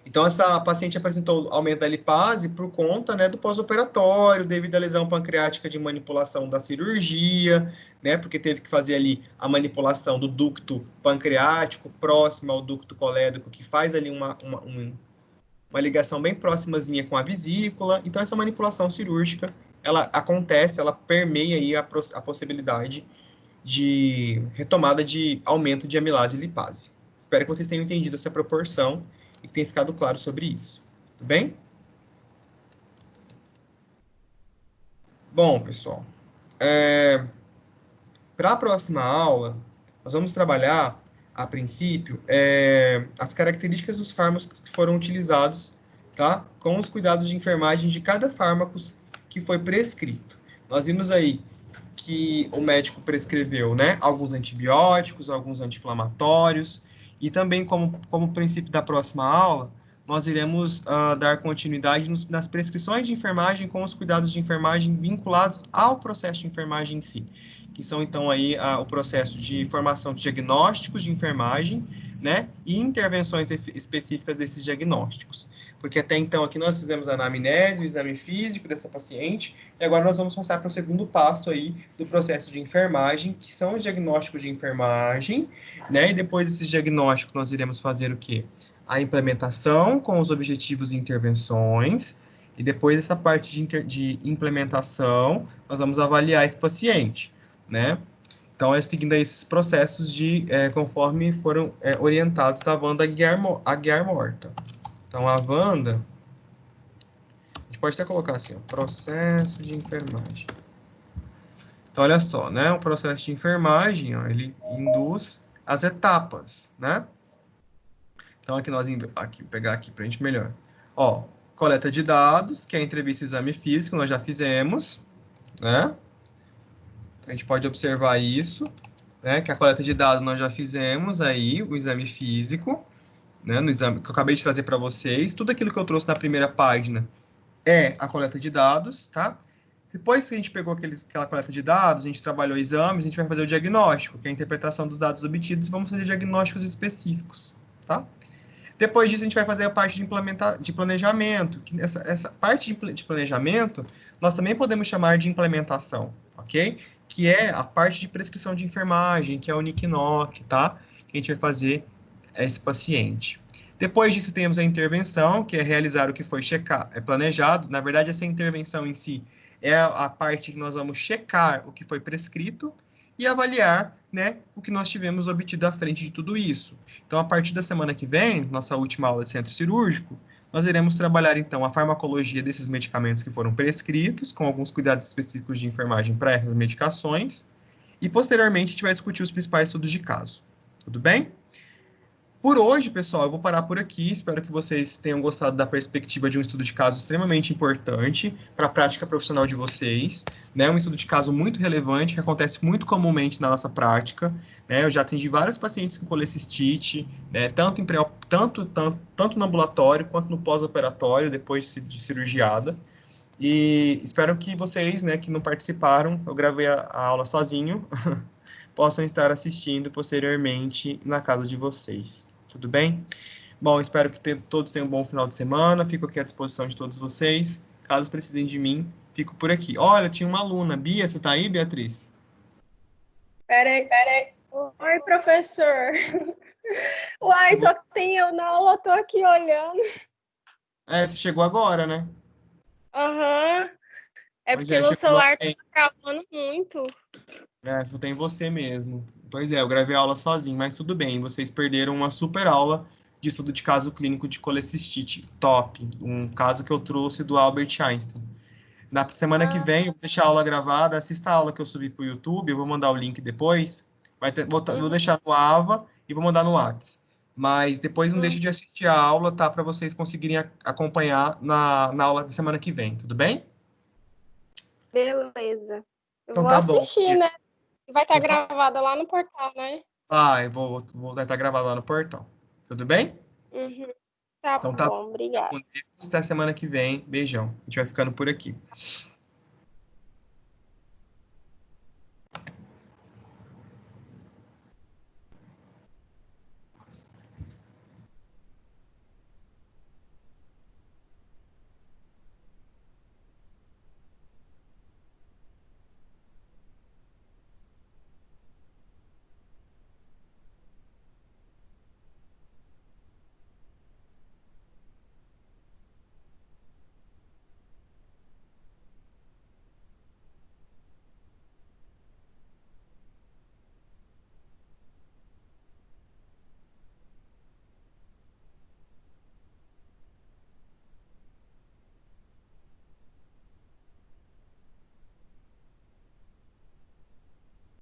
Então, essa paciente apresentou aumento da lipase por conta, né, do pós-operatório, devido à lesão pancreática de manipulação da cirurgia, né, porque teve que fazer ali a manipulação do ducto pancreático próximo ao ducto colédoco, que faz ali uma ligação bem próximazinha com a vesícula. Então, essa manipulação cirúrgica, ela acontece, ela permeia aí a possibilidade de retomada de aumento de amilase e lipase. Espero que vocês tenham entendido essa proporção e que tenha ficado claro sobre isso. Tudo bem? Bom, pessoal, para a próxima aula, nós vamos trabalhar, a princípio, as características dos fármacos que foram utilizados, tá? Com os cuidados de enfermagem de cada fármaco que foi prescrito. Nós vimos aí que o médico prescreveu, né, alguns antibióticos, alguns anti-inflamatórios, e também, como princípio da próxima aula, nós iremos dar continuidade nas prescrições de enfermagem com os cuidados de enfermagem vinculados ao processo de enfermagem em si, que são, então, aí o processo de formação de diagnósticos de enfermagem, né, e intervenções específicas desses diagnósticos. Porque até então aqui nós fizemos a anamnese, o exame físico dessa paciente, e agora nós vamos passar para o segundo passo aí do processo de enfermagem, que são os diagnósticos de enfermagem, né, e depois desses diagnósticos nós iremos fazer o quê? A implementação com os objetivos e intervenções, e depois dessa parte de implementação, nós vamos avaliar esse paciente, né? Então, seguindo aí esses processos conforme foram orientados da Wanda Aguiar Morta. Então, a Wanda, a gente pode até colocar assim, ó, processo de enfermagem. Então, olha só, né? O processo de enfermagem, ó, ele induz as etapas, né? Então, aqui nós vou pegar aqui para a gente melhor. Ó, coleta de dados, que é a entrevista e exame físico, nós já fizemos, né? A gente pode observar isso, né? Que a coleta de dados nós já fizemos aí, o exame físico, né? No exame que eu acabei de trazer para vocês. Tudo aquilo que eu trouxe na primeira página é a coleta de dados, tá? Depois que a gente pegou aquela coleta de dados, a gente trabalhou exames, a gente vai fazer o diagnóstico, que é a interpretação dos dados obtidos, e vamos fazer diagnósticos específicos, tá? Depois disso, a gente vai fazer a parte de planejamento. Que essa parte de planejamento, nós também podemos chamar de implementação, ok? Que é a parte de prescrição de enfermagem, que é o NIC/NOC, tá? Que a gente vai fazer esse paciente. Depois disso, temos a intervenção, que é realizar o que foi planejado. Na verdade, essa intervenção em si é a parte que nós vamos checar o que foi prescrito e avaliar, né, o que nós tivemos obtido à frente de tudo isso. Então, a partir da semana que vem, nossa última aula de centro cirúrgico, nós iremos trabalhar, então, a farmacologia desses medicamentos que foram prescritos, com alguns cuidados específicos de enfermagem para essas medicações, e, posteriormente, a gente vai discutir os principais estudos de caso. Tudo bem? Por hoje, pessoal, eu vou parar por aqui. Espero que vocês tenham gostado da perspectiva de um estudo de caso extremamente importante para a prática profissional de vocês, né? Um estudo de caso muito relevante que acontece muito comumente na nossa prática, né? Eu já atendi vários pacientes com colecistite, né? Tanto no ambulatório quanto no pós-operatório, depois de cirurgiada. E espero que vocês, né, que não participaram, eu gravei a aula sozinho, possam estar assistindo posteriormente na casa de vocês. Tudo bem? Bom, espero que todos tenham um bom final de semana. Fico aqui à disposição de todos vocês. Caso precisem de mim, fico por aqui. Olha, tinha uma aluna. Bia, você tá aí, Beatriz? Peraí. Oi, professor. Uai, só tem eu na aula, tô aqui olhando. Você chegou agora, né? Aham. É Pois porque é, meu chegou celular tá bem. travando muito. Só tem você mesmo. Pois é, eu gravei a aula sozinho, mas tudo bem. Vocês perderam uma super aula de estudo de caso clínico de colecistite. Top. Um caso que eu trouxe do Albert Einstein. Na semana que vem, eu vou deixar a aula gravada, assista a aula que eu subi para o YouTube, eu vou mandar o link depois. Vou deixar no Ava e vou mandar no Whats. Mas depois não deixe de assistir a aula, tá? Para vocês conseguirem acompanhar na aula da semana que vem, tudo bem? Beleza. Eu Então vou tá bom. assistir, né? Vai estar Por favor. gravada lá no portal, né? Eu vou estar gravado lá no portal. Tudo bem? Uhum. Tá Então tá bom. bom, Fica obrigada. com Deus. Até semana que vem. Beijão. A gente vai ficando por aqui.